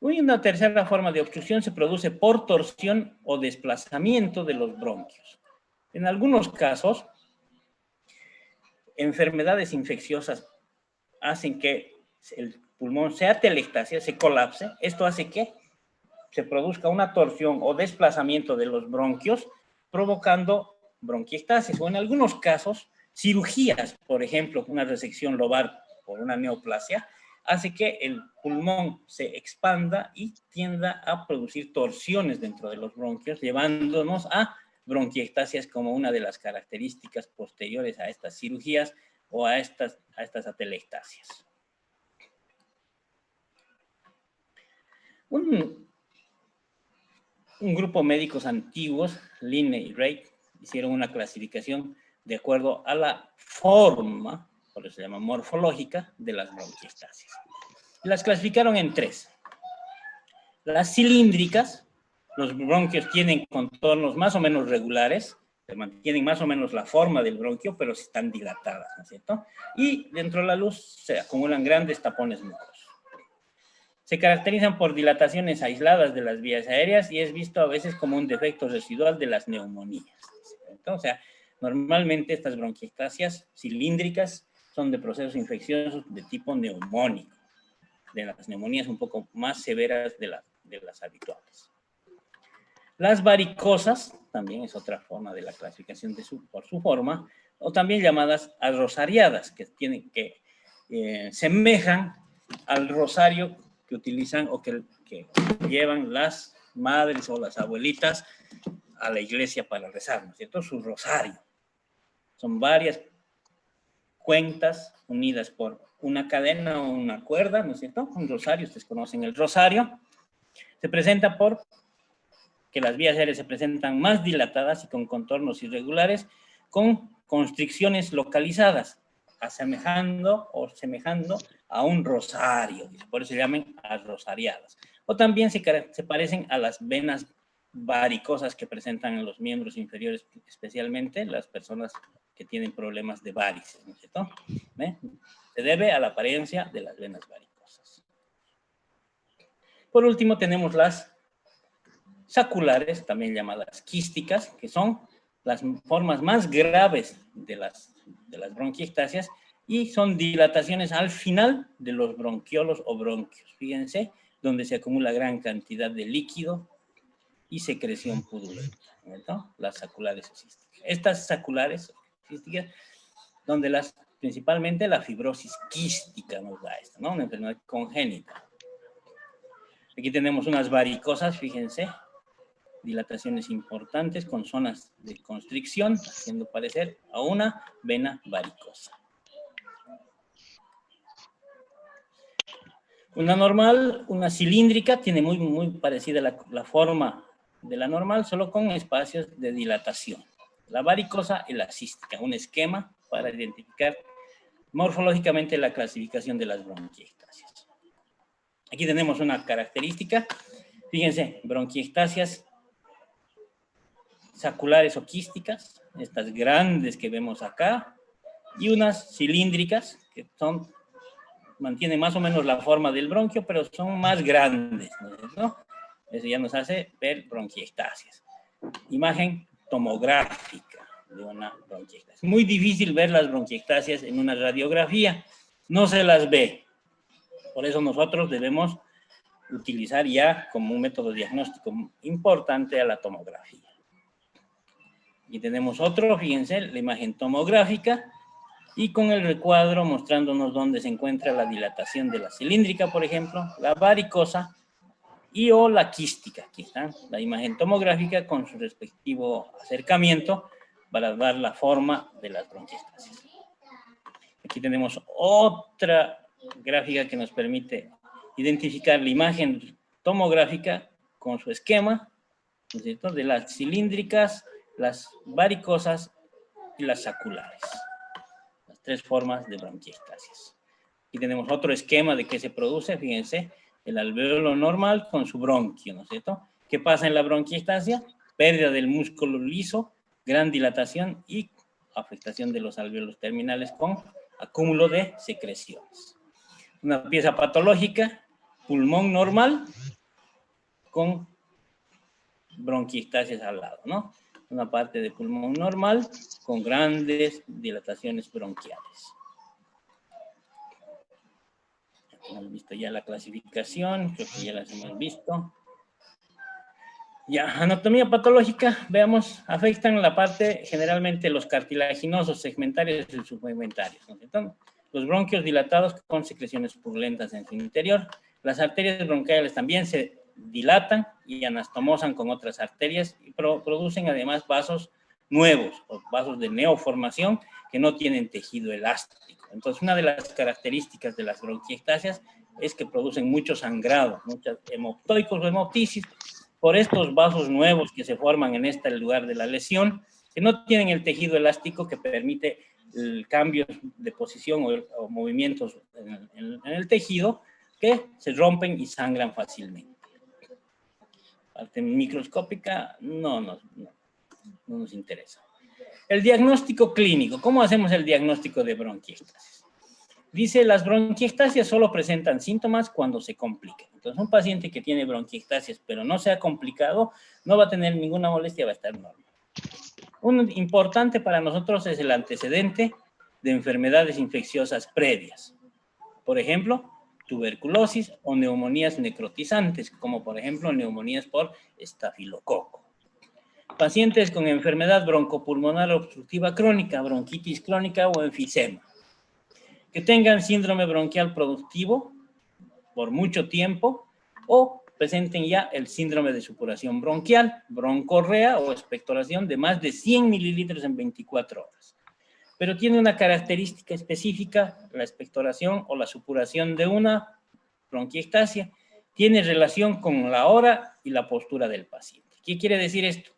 Y una tercera forma de obstrucción se produce por torsión o desplazamiento de los bronquios. En algunos casos, enfermedades infecciosas hacen que el pulmón sea telectasia, se colapse. Esto hace que se produzca una torsión o desplazamiento de los bronquios, provocando bronquiectasias. O en algunos casos, cirugías, por ejemplo, una resección lobar por una neoplasia, hace que el pulmón se expanda y tienda a producir torsiones dentro de los bronquios, llevándonos a bronquiectasias como una de las características posteriores a estas cirugías o a estas atelectasias. Un grupo de médicos antiguos, Linne y Reich, hicieron una clasificación de acuerdo a la forma, por eso se llama morfológica, de las bronquiectasias. Las clasificaron en tres. Las cilíndricas, los bronquios tienen contornos más o menos regulares, mantienen más o menos la forma del bronquio, pero están dilatadas, ¿no es cierto? Y dentro de la luz se acumulan grandes tapones mucosos. Se caracterizan por dilataciones aisladas de las vías aéreas y es visto a veces como un defecto residual de las neumonías. O sea, normalmente estas bronquiectasias cilíndricas son de procesos infecciosos de tipo neumónico, de las neumonías un poco más severas de las habituales. Las varicosas, también es otra forma de la clasificación por su forma, o también llamadas arrosariadas, que semejan al rosario que utilizan o que llevan las madres o las abuelitas a la iglesia para rezar, ¿no es cierto? Su rosario. Son varias cuentas unidas por una cadena o una cuerda, ¿no es cierto? Un rosario, ustedes conocen el rosario. Se presenta por que las vías aéreas se presentan más dilatadas y con contornos irregulares, con constricciones localizadas, asemejando a un rosario, por eso se llaman arrosariadas. O también se parecen a las venas varicosas que presentan en los miembros inferiores, especialmente las personas que tienen problemas de varices, ¿no es cierto? ¿Ve? Se debe a la apariencia de las venas varicosas. Por último tenemos las saculares, también llamadas quísticas, que son las formas más graves de las bronquiectasias y son dilataciones al final de los bronquiolos o bronquios. Fíjense, donde se acumula gran cantidad de líquido y secreción pudulenta, ¿no? Las saculares o císticas. Estas saculares o císticas, donde principalmente la fibrosis quística nos da esto, ¿no? Una enfermedad congénita. Aquí tenemos unas varicosas, fíjense, dilataciones importantes con zonas de constricción, haciendo parecer a una vena varicosa. Una normal, una cilíndrica, tiene muy parecida la forma de la normal, solo con espacios de dilatación. La varicosa y la cística, un esquema para identificar morfológicamente la clasificación de las bronquiectasias. Aquí tenemos una característica, fíjense, bronquiectasias saculares o quísticas, estas grandes que vemos acá, y unas cilíndricas que mantienen más o menos la forma del bronquio, pero son más grandes, ¿no? Eso ya nos hace ver bronquiectasias. Imagen tomográfica de una bronquiectasia. Es muy difícil ver las bronquiectasias en una radiografía, no se las ve. Por eso nosotros debemos utilizar ya como un método diagnóstico importante a la tomografía. Y tenemos otro, fíjense, la imagen tomográfica, y con el recuadro mostrándonos dónde se encuentra la dilatación de la cilíndrica, por ejemplo, la varicosa o la quística. Aquí está la imagen tomográfica con su respectivo acercamiento para dar la forma de las bronquiectasias. Aquí tenemos otra gráfica que nos permite identificar la imagen tomográfica con su esquema, ¿no es cierto?, de las cilíndricas, las varicosas y las saculares. Las tres formas de bronquiectasias. Aquí tenemos otro esquema de qué se produce, fíjense, el alveolo normal con su bronquio, ¿no es cierto? ¿Qué pasa en la bronquiectasia? Pérdida del músculo liso, gran dilatación y afectación de los alveolos terminales con acúmulo de secreciones. Una pieza patológica, pulmón normal con bronquiectasias al lado, ¿no? Una parte de pulmón normal con grandes dilataciones bronquiales. Hemos visto ya la clasificación, creo que ya las hemos visto. Ya, anatomía patológica, veamos, afectan la parte, generalmente los cartilaginosos, segmentarios y subsegmentarios, ¿no? Entonces, los bronquios dilatados con secreciones purulentas en su interior. Las arterias bronquiales también se dilatan y anastomosan con otras arterias y producen además vasos nuevos o vasos de neoformación que no tienen tejido elástico. Entonces, una de las características de las bronquiectasias es que producen mucho sangrado, muchos hemoptoicos o hemoptisis, por estos vasos nuevos que se forman en este lugar de la lesión, que no tienen el tejido elástico que permite el cambio de posición o movimientos en el tejido, que se rompen y sangran fácilmente. Parte microscópica no nos interesa. El diagnóstico clínico. ¿Cómo hacemos el diagnóstico de bronquiectasias? Dice, las bronquiectasias solo presentan síntomas cuando se complican. Entonces, un paciente que tiene bronquiectasias, pero no se ha complicado, no va a tener ninguna molestia, va a estar normal. Un importante para nosotros es el antecedente de enfermedades infecciosas previas. Por ejemplo, tuberculosis o neumonías necrotizantes, como por ejemplo neumonías por estafilococo. Pacientes con enfermedad broncopulmonar obstructiva crónica, bronquitis crónica o enfisema. Que tengan síndrome bronquial productivo por mucho tiempo o presenten ya el síndrome de supuración bronquial, broncorrea o expectoración de más de 100 mililitros en 24 horas. Pero tiene una característica específica, la expectoración o la supuración de una bronquiectasia tiene relación con la hora y la postura del paciente. ¿Qué quiere decir esto?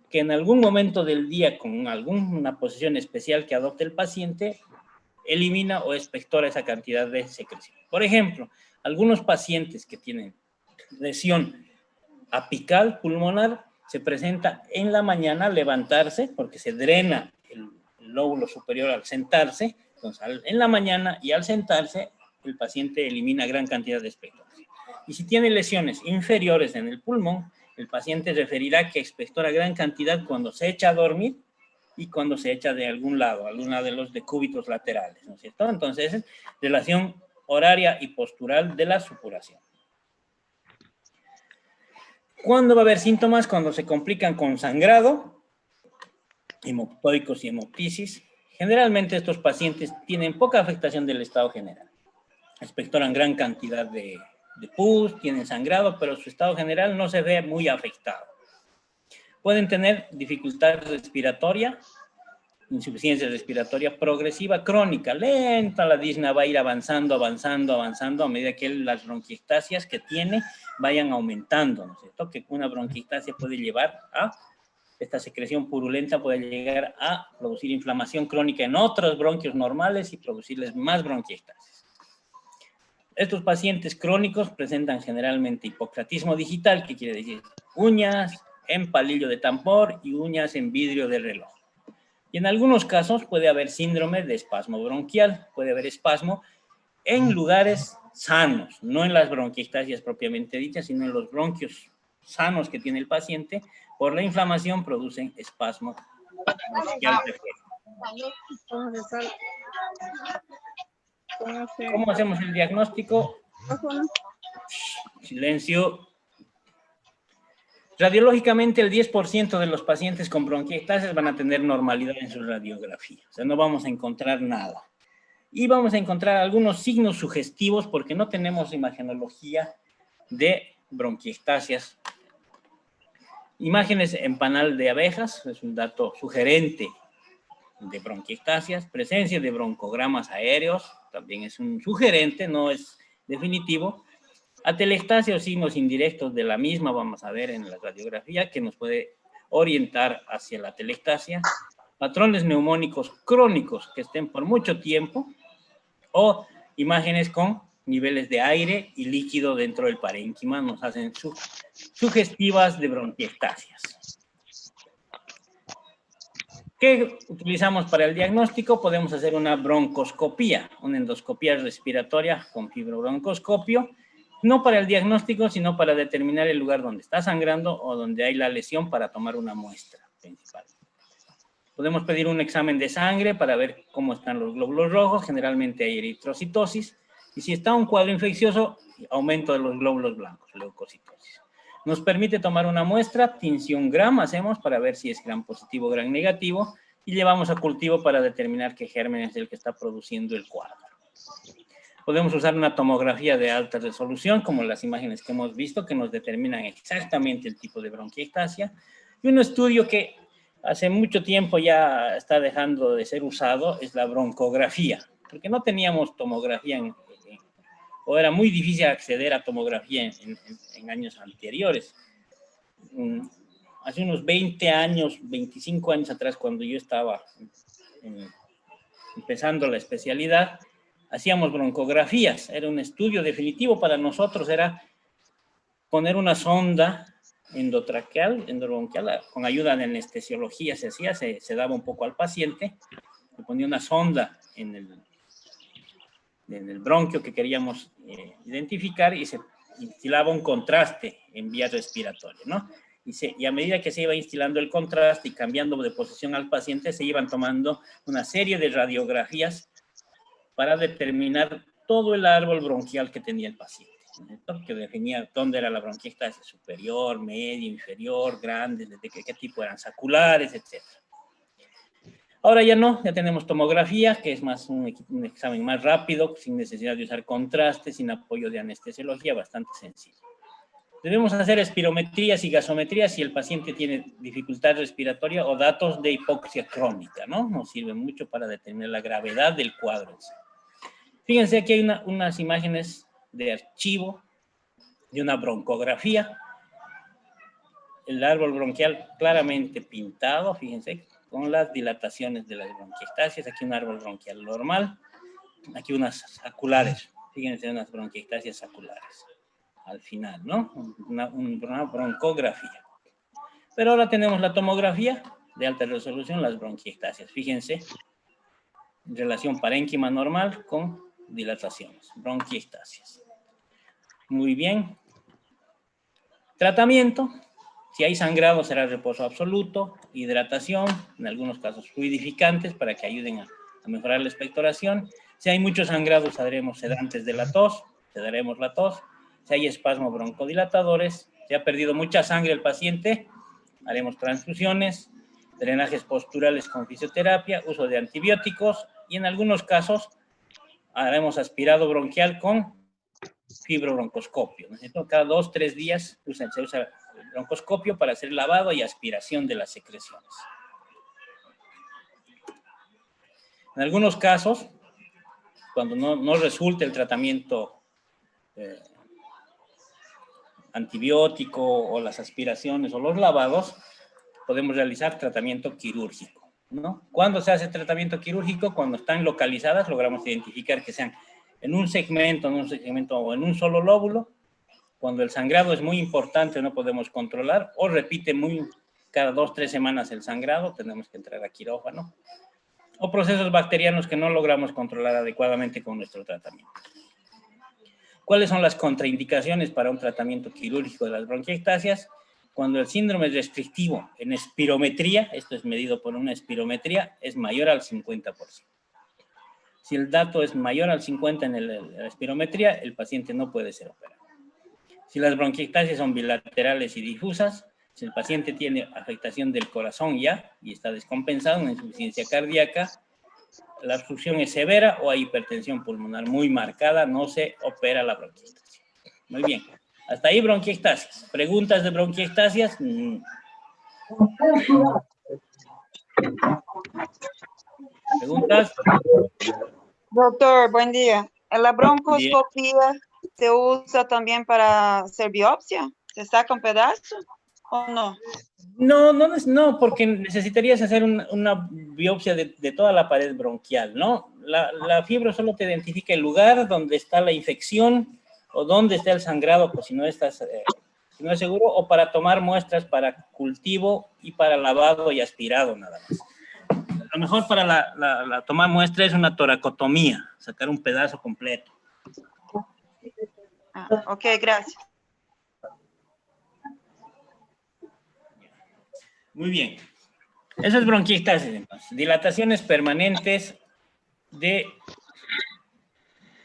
Que en algún momento del día, con alguna posición especial que adopte el paciente, elimina o expectora esa cantidad de secreción. Por ejemplo, algunos pacientes que tienen lesión apical pulmonar, se presenta en la mañana levantarse, porque se drena el lóbulo superior al sentarse. Entonces, en la mañana y al sentarse, el paciente elimina gran cantidad de expectoración. Y si tiene lesiones inferiores en el pulmón, el paciente referirá que expectora gran cantidad cuando se echa a dormir y cuando se echa de algún lado, alguna de los decúbitos laterales, ¿no es cierto? Entonces, relación horaria y postural de la supuración. ¿Cuándo va a haber síntomas? Cuando se complican con sangrado, hemoptoicos y hemoptisis. Generalmente estos pacientes tienen poca afectación del estado general. Expectoran gran cantidad de pus, tienen sangrado, pero su estado general no se ve muy afectado. Pueden tener dificultad respiratoria, insuficiencia respiratoria progresiva, crónica, lenta, la disnea va a ir avanzando, avanzando, avanzando a medida que las bronquiectasias que tiene vayan aumentando, ¿no es cierto? Que una bronquiectasia puede llevar a, esta secreción purulenta puede llegar a producir inflamación crónica en otros bronquios normales y producirles más bronquiectasias. Estos pacientes crónicos presentan generalmente hipocratismo digital, que quiere decir uñas en palillo de tambor y uñas en vidrio de reloj. Y en algunos casos puede haber síndrome de espasmo bronquial, puede haber espasmo en lugares sanos, no en las bronquiectasias propiamente dichas, sino en los bronquios sanos que tiene el paciente. Por la inflamación producen espasmo bronquial reflejo. ¿Cómo hacemos el diagnóstico? Silencio. Radiológicamente, el 10% de los pacientes con bronquiectasias van a tener normalidad en su radiografía. O sea, no vamos a encontrar nada. Y vamos a encontrar algunos signos sugestivos porque no tenemos imagenología de bronquiectasias. Imágenes en panal de abejas, es un dato sugerente de bronquiectasias. Presencia de broncogramas aéreos, también es un sugerente, no es definitivo. Atelectasia o signos indirectos de la misma vamos a ver en la radiografía que nos puede orientar hacia la atelectasia. Patrones neumónicos crónicos que estén por mucho tiempo o imágenes con niveles de aire y líquido dentro del parénquima nos hacen sugestivas de bronquiectasias. ¿Qué utilizamos para el diagnóstico? Podemos hacer una broncoscopía, una endoscopía respiratoria con fibrobroncoscopio. No para el diagnóstico, sino para determinar el lugar donde está sangrando o donde hay la lesión para tomar una muestra principal. Podemos pedir un examen de sangre para ver cómo están los glóbulos rojos, generalmente hay eritrocitosis, y si está un cuadro infeccioso, aumento de los glóbulos blancos, leucocitosis. Nos permite tomar una muestra, tinción gram hacemos para ver si es gram positivo o gram negativo, y llevamos a cultivo para determinar qué germen es el que está produciendo el cuadro. Podemos usar una tomografía de alta resolución, como las imágenes que hemos visto, que nos determinan exactamente el tipo de bronquiectasia. Y un estudio que hace mucho tiempo ya está dejando de ser usado es la broncografía, porque no teníamos tomografía, o era muy difícil acceder a tomografía en años anteriores. Hace unos 20 años, 25 años atrás, cuando yo estaba empezando la especialidad, hacíamos broncografías, era un estudio definitivo para nosotros, era poner una sonda endotraqueal, endobronquial, con ayuda de anestesiología se hacía, se daba un poco al paciente, se ponía una sonda en el bronquio que queríamos identificar y se instilaba un contraste en vía respiratoria, ¿no? Y a medida que se iba instilando el contraste y cambiando de posición al paciente, se iban tomando una serie de radiografías para determinar todo el árbol bronquial que tenía el paciente, ¿no? Que definía dónde era la bronquiectasia superior, media, inferior, grande, de qué tipo eran, saculares, etc. Ahora ya no, ya tenemos tomografía, que es más un examen más rápido, sin necesidad de usar contraste, sin apoyo de anestesiología, bastante sencillo. Debemos hacer espirometrías y gasometrías si el paciente tiene dificultad respiratoria o datos de hipoxia crónica, ¿no? Nos sirve mucho para determinar la gravedad del cuadro en sí. Fíjense, aquí hay unas imágenes de archivo de una broncografía. el árbol bronquial claramente pintado, fíjense, con las dilataciones de las bronquiectasias. Aquí un árbol bronquial normal, aquí unas saculares, fíjense, unas bronquiectasias saculares al final, ¿no? Una broncografía. Pero ahora tenemos la tomografía de alta resolución, las bronquiectasias. Fíjense, relación parénquima normal con dilataciones, bronquiectasias. Muy bien. Tratamiento. Si hay sangrado será reposo absoluto, hidratación, en algunos casos fluidificantes para que ayuden a mejorar la expectoración. Si hay mucho sangrado usaremos sedantes de la tos, sedaremos la tos. Si hay espasmos broncodilatadores, si ha perdido mucha sangre el paciente, haremos transfusiones, drenajes posturales con fisioterapia, uso de antibióticos y en algunos casos haremos aspirado bronquial con fibrobroncoscopio, ¿no es cierto? Cada 2-3 días se usa el broncoscopio para hacer lavado y aspiración de las secreciones. En algunos casos, cuando no resulta el tratamiento antibiótico o las aspiraciones o los lavados, podemos realizar tratamiento quirúrgico, ¿no? ¿Cuándo se hace tratamiento quirúrgico? Cuando están localizadas, logramos identificar que sean en un segmento o en un solo lóbulo. Cuando el sangrado es muy importante, no podemos controlar, o repite cada 2-3 semanas el sangrado, tenemos que entrar a quirófano, o procesos bacterianos que no logramos controlar adecuadamente con nuestro tratamiento. ¿Cuáles son las contraindicaciones para un tratamiento quirúrgico de las bronquiectasias? Cuando el síndrome restrictivo en espirometría, esto es medido por una espirometría, es mayor al 50%. Si el dato es mayor al 50% en la espirometría, el paciente no puede ser operado. Si las bronquiectasias son bilaterales y difusas, si el paciente tiene afectación del corazón ya y está descompensado, una insuficiencia cardíaca, la obstrucción es severa o hay hipertensión pulmonar muy marcada, no se opera la bronquiectasia. Muy bien. Hasta ahí bronquiectasias. ¿Preguntas de bronquiectasias? ¿Preguntas? Doctor, buen día. ¿La broncoscopía se usa también para hacer biopsia? ¿Se saca un pedazo o no? No, porque necesitarías hacer una biopsia de toda la pared bronquial, ¿no? La fibro solo te identifica el lugar donde está la infección o donde está el sangrado, pues si no es seguro, o para tomar muestras para cultivo y para lavado y aspirado nada más. A lo mejor para la tomar muestra es una toracotomía, sacar un pedazo completo. Ok, gracias. Muy bien. Eso es bronquiectasis, entonces. Dilataciones permanentes de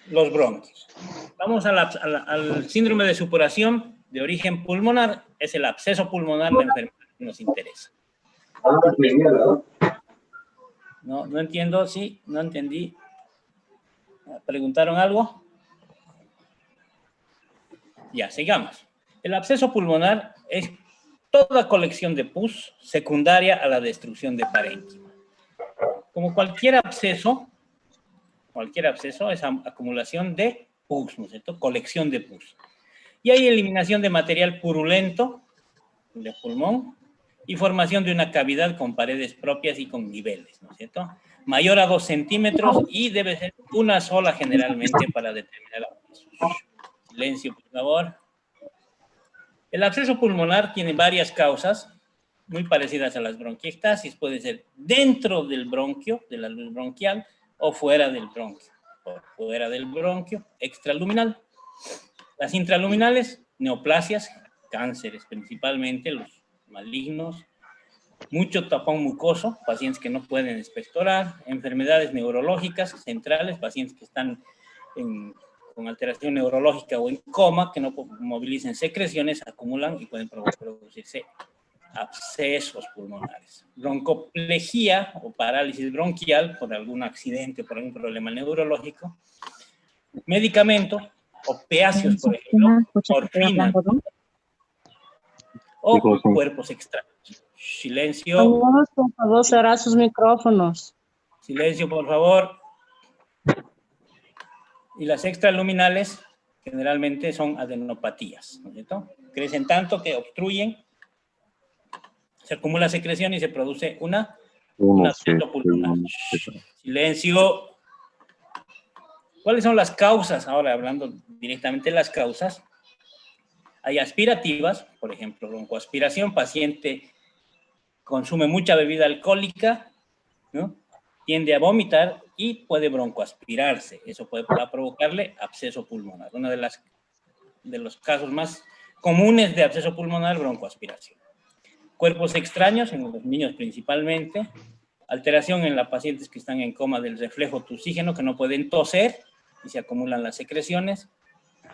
los bronquios. Vamos al síndrome de supuración de origen pulmonar. Es el absceso pulmonar la enfermedad que nos interesa. No entiendo, sí, no entendí. ¿Preguntaron algo? Ya, sigamos. El absceso pulmonar es toda colección de pus secundaria a la destrucción de parénquima. Como cualquier absceso es acumulación de pus, ¿no es cierto? Colección de pus. Y hay eliminación de material purulento del pulmón y formación de una cavidad con paredes propias y con niveles, ¿no es cierto? Mayor a 2 centímetros y debe ser una sola generalmente para determinar abscesos. Silencio, por favor. El absceso pulmonar tiene varias causas muy parecidas a las bronquiectasis. Puede ser dentro del bronquio, de la luz bronquial, o fuera del bronquio. O fuera del bronquio, extraluminal. Las intraluminales, neoplasias, cánceres principalmente, los malignos, mucho tapón mucoso, pacientes que no pueden expectorar, enfermedades neurológicas centrales, pacientes que están con alteración neurológica o en coma, que no movilicen secreciones, acumulan y pueden producirse abscesos pulmonares. Broncoplejía o parálisis bronquial por algún accidente, por algún problema neurológico. Medicamento, opiáceos, por ejemplo, morfina, o cuerpos extraños. Silencio. Amigos, por favor, cerrar sus micrófonos. Silencio, por favor. Y las extraluminales generalmente son adenopatías, ¿no es cierto? Crecen tanto que obstruyen Se acumula secreción y se produce un absceso pulmonar. Silencio. ¿Cuáles son las causas? Ahora, hablando directamente de las causas, hay aspirativas, por ejemplo, broncoaspiración, paciente consume mucha bebida alcohólica, ¿no? Tiende a vomitar y puede broncoaspirarse. Eso puede provocarle absceso pulmonar. Uno de los casos más comunes de absceso pulmonar, broncoaspiración. Cuerpos extraños, en los niños principalmente. Alteración en las pacientes que están en coma del reflejo tusígeno, que no pueden toser y se acumulan las secreciones.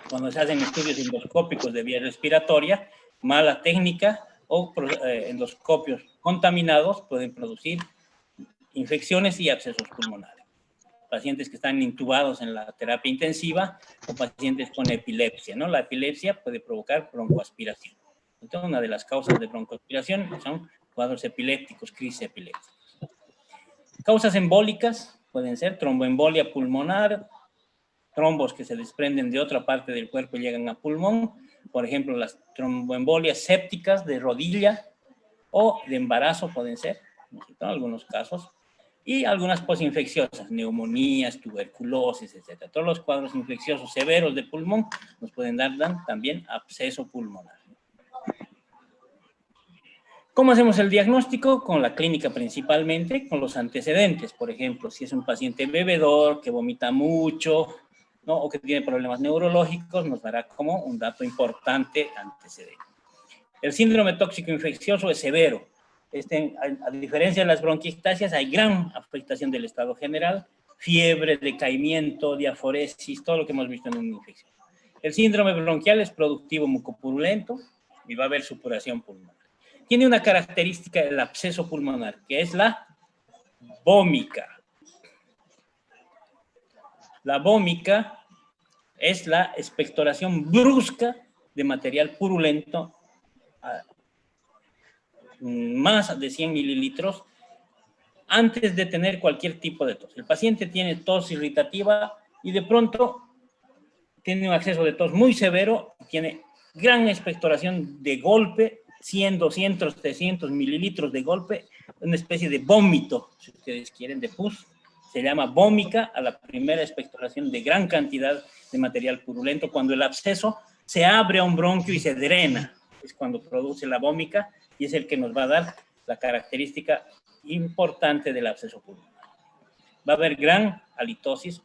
Cuando se hacen estudios endoscópicos de vía respiratoria, mala técnica o endoscopios contaminados pueden producir infecciones y abscesos pulmonares. Pacientes que están intubados en la terapia intensiva o pacientes con epilepsia, ¿no? La epilepsia puede provocar broncoaspiración. Entonces, una de las causas de broncoaspiración son cuadros epilépticos, crisis epilépticas. Causas embólicas pueden ser tromboembolia pulmonar, trombos que se desprenden de otra parte del cuerpo y llegan a pulmón, por ejemplo, las tromboembolias sépticas de rodilla o de embarazo pueden ser, en algunos casos, y algunas posinfecciosas, neumonías, tuberculosis, etc. Todos los cuadros infecciosos severos de pulmón nos pueden dar también absceso pulmonar. ¿Cómo hacemos el diagnóstico? Con la clínica principalmente, con los antecedentes. Por ejemplo, si es un paciente bebedor, que vomita mucho, ¿no? O que tiene problemas neurológicos, nos dará como un dato importante antecedente. El síndrome tóxico infeccioso es severo. A diferencia de las bronquiectasias, hay gran afectación del estado general, fiebre, decaimiento, diaforesis, todo lo que hemos visto en una infección. El síndrome bronquial es productivo mucopurulento y va a haber supuración pulmonar. Tiene una característica del absceso pulmonar, que es la vómica. La vómica es la expectoración brusca de material purulento, más de 100 mililitros, antes de tener cualquier tipo de tos. El paciente tiene tos irritativa y de pronto tiene un acceso de tos muy severo, tiene gran expectoración de golpe, 100, 200, 300 mililitros de golpe, una especie de vómito, si ustedes quieren, de pus. Se llama vómica a la primera expectoración de gran cantidad de material purulento. Cuando el absceso se abre a un bronquio y se drena, es cuando produce la vómica y es el que nos va a dar la característica importante del absceso pulmonar. Va a haber gran halitosis.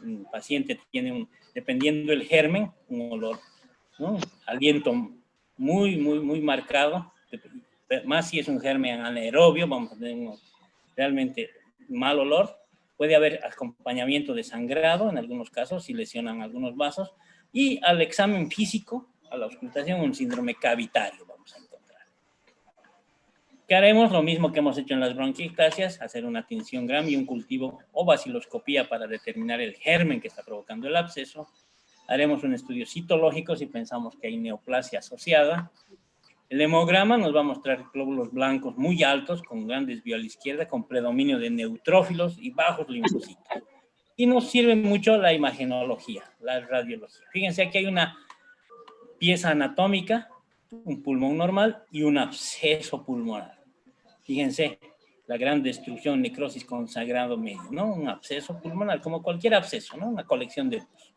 El paciente tiene, dependiendo del germen, un olor, ¿no? Aliento muy marcado, más si es un germen anaerobio, vamos a tener realmente mal olor. Puede haber acompañamiento de sangrado en algunos casos, si lesionan algunos vasos, y al examen físico, a la auscultación, un síndrome cavitario vamos a encontrar. ¿Qué haremos? Lo mismo que hemos hecho en las bronquiectasias, hacer una tinción Gram y un cultivo o baciloscopía para determinar el germen que está provocando el absceso. Haremos un estudio citológico si pensamos que hay neoplasia asociada. El hemograma nos va a mostrar glóbulos blancos muy altos, con gran desvío a la izquierda, con predominio de neutrófilos y bajos linfocitos. Y nos sirve mucho la imagenología, la radiología. Fíjense, aquí hay una pieza anatómica, un pulmón normal y un absceso pulmonar. Fíjense, la gran destrucción, necrosis con sangrado medio, ¿no? Un absceso pulmonar, como cualquier absceso, ¿no? Una colección de pus.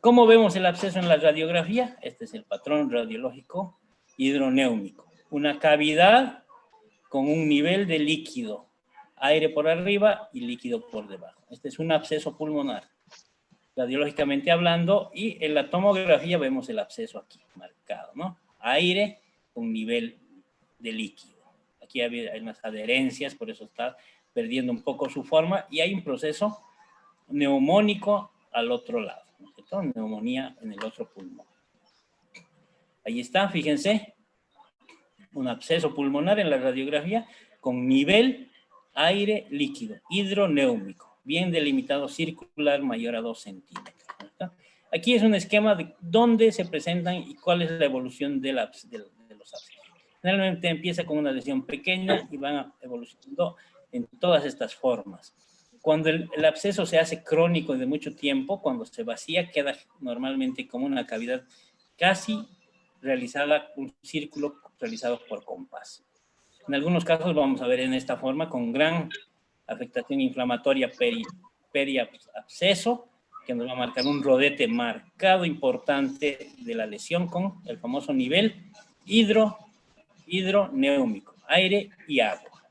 ¿Cómo vemos el absceso en la radiografía? Este es el patrón radiológico hidronéumico. Una cavidad con un nivel de líquido, aire por arriba y líquido por debajo. Este es un absceso pulmonar, radiológicamente hablando, y en la tomografía vemos el absceso aquí marcado, ¿no? Aire con nivel de líquido. Aquí hay unas adherencias, por eso está perdiendo un poco su forma, y hay un proceso neumónico al otro lado, ¿no es cierto? Neumonía en el otro pulmón. Ahí está, fíjense, un absceso pulmonar en la radiografía con nivel aire líquido, hidronéumico, bien delimitado circular mayor a 2 centímetros. ¿Está? Aquí es un esquema de dónde se presentan y cuál es la evolución de los abscesos. Generalmente empieza con una lesión pequeña y van evolucionando en todas estas formas. Cuando el absceso se hace crónico de mucho tiempo, cuando se vacía, queda normalmente como una cavidad casi realizada, un círculo realizado por compás. En algunos casos vamos a ver en esta forma con gran afectación inflamatoria periabsceso, que nos va a marcar un rodete marcado importante de la lesión con el famoso nivel hidroneúmico, aire y agua.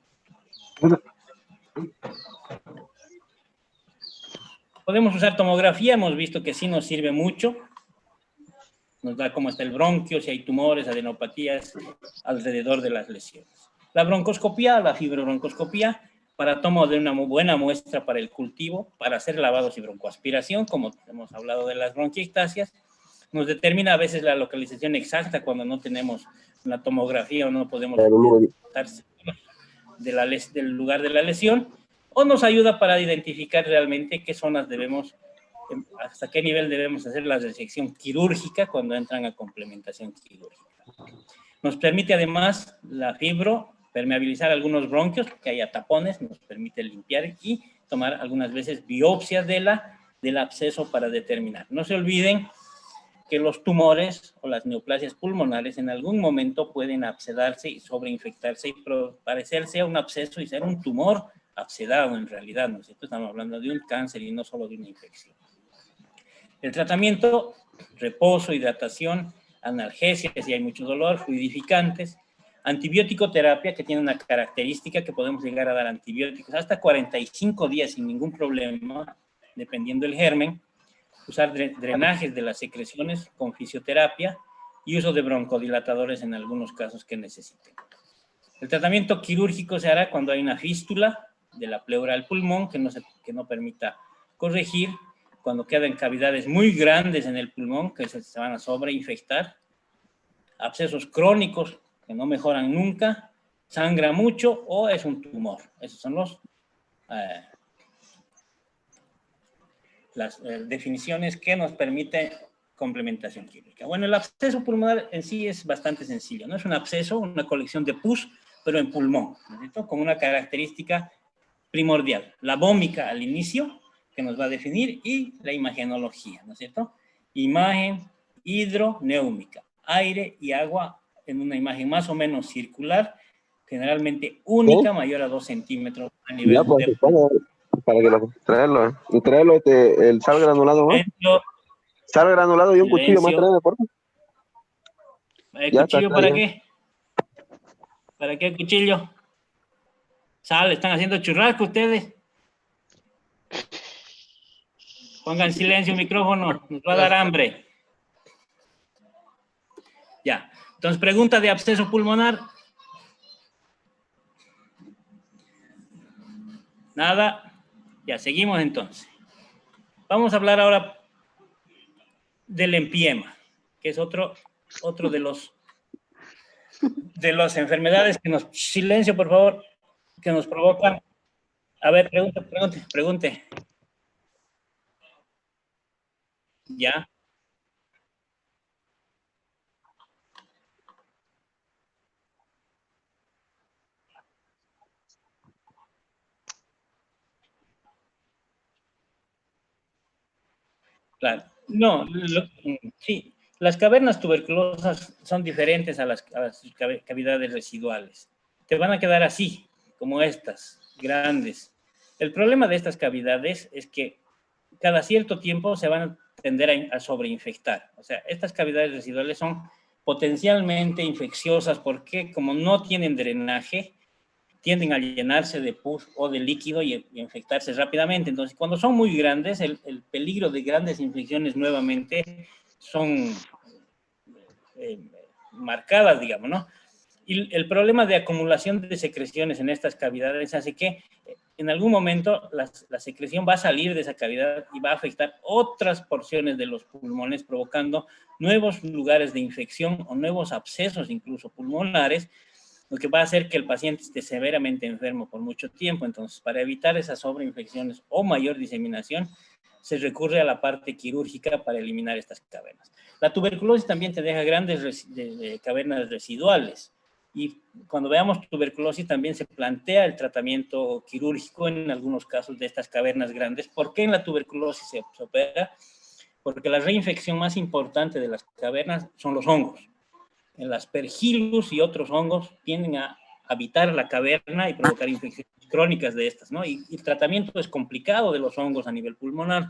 Podemos usar tomografía, hemos visto que sí nos sirve mucho. Nos da cómo está el bronquio, si hay tumores, adenopatías alrededor de las lesiones. La broncoscopía, la fibrobroncoscopía, para tomo de una muy buena muestra para el cultivo, para hacer lavados y broncoaspiración, como hemos hablado de las bronquiectasias, nos determina a veces la localización exacta cuando no tenemos una tomografía o no podemos estar seguros del lugar de la lesión, o nos ayuda para identificar realmente qué zonas debemos, hasta qué nivel debemos hacer la resección quirúrgica cuando entran a complementación quirúrgica. Nos permite además la fibro permeabilizar algunos bronquios, que haya tapones, nos permite limpiar y tomar algunas veces biopsias del absceso para determinar. No se olviden que los tumores o las neoplasias pulmonares en algún momento pueden abscedarse y sobreinfectarse y parecerse a un absceso y ser un tumor abscedado en realidad, ¿no es cierto? Estamos hablando de un cáncer y no solo de una infección. El tratamiento, reposo, hidratación, analgesia, si hay mucho dolor, fluidificantes, antibiótico terapia, que tiene una característica que podemos llegar a dar antibióticos hasta 45 días sin ningún problema, dependiendo del germen, usar drenajes de las secreciones con fisioterapia y uso de broncodilatadores en algunos casos que necesiten. El tratamiento quirúrgico se hará cuando hay una fístula de la pleura del pulmón que no permita corregir, cuando quedan cavidades muy grandes en el pulmón que se van a sobreinfectar, abscesos crónicos que no mejoran nunca, sangra mucho o es un tumor. Esos son las definiciones que nos permite complementación química. Bueno, el absceso pulmonar en sí es bastante sencillo, ¿no? Es un absceso, una colección de pus, pero en pulmón, ¿no es cierto? Con una característica primordial, la bómica al inicio, que nos va a definir, y la imagenología, ¿no es cierto? Imagen hidroneúmica, aire y agua en una imagen más o menos circular, generalmente única, mayor a 2 centímetros a nivel de pulmón. Para que traerlo, y traerlo el sal granulado, ¿no? Sal granulado y un cuchillo más grande, por favor. ¿El cuchillo para qué? ¿Para qué cuchillo? Sal, están haciendo churrasco ustedes. Pongan silencio el micrófono, nos va a dar hambre. Ya, entonces pregunta de absceso pulmonar. Nada. Ya, seguimos entonces. Vamos a hablar ahora del empiema, que es otro de las enfermedades que nos... Silencio, por favor, que nos provocan... A ver, pregunte. Ya. Claro. No, sí. Las cavernas tuberculosas son diferentes a las cavidades residuales. Te van a quedar así, como estas, grandes. El problema de estas cavidades es que cada cierto tiempo se van a tender a sobreinfectar. O sea, estas cavidades residuales son potencialmente infecciosas porque como no tienen drenaje, tienden a llenarse de pus o de líquido y infectarse rápidamente. Entonces, cuando son muy grandes, el peligro de grandes infecciones nuevamente son marcadas, digamos, ¿no? Y el problema de acumulación de secreciones en estas cavidades hace que en algún momento la secreción va a salir de esa cavidad y va a afectar otras porciones de los pulmones, provocando nuevos lugares de infección o nuevos abscesos incluso pulmonares, lo que va a hacer que el paciente esté severamente enfermo por mucho tiempo. Entonces, para evitar esas sobreinfecciones o mayor diseminación, se recurre a la parte quirúrgica para eliminar estas cavernas. La tuberculosis también te deja grandes cavernas residuales. Y cuando veamos tuberculosis también se plantea el tratamiento quirúrgico en algunos casos de estas cavernas grandes. ¿Por qué en la tuberculosis se opera? Porque la reinfección más importante de las cavernas son los hongos. El Aspergillus y otros hongos tienden a habitar la caverna y provocar infecciones crónicas de estas, ¿no? Y el tratamiento es complicado de los hongos a nivel pulmonar.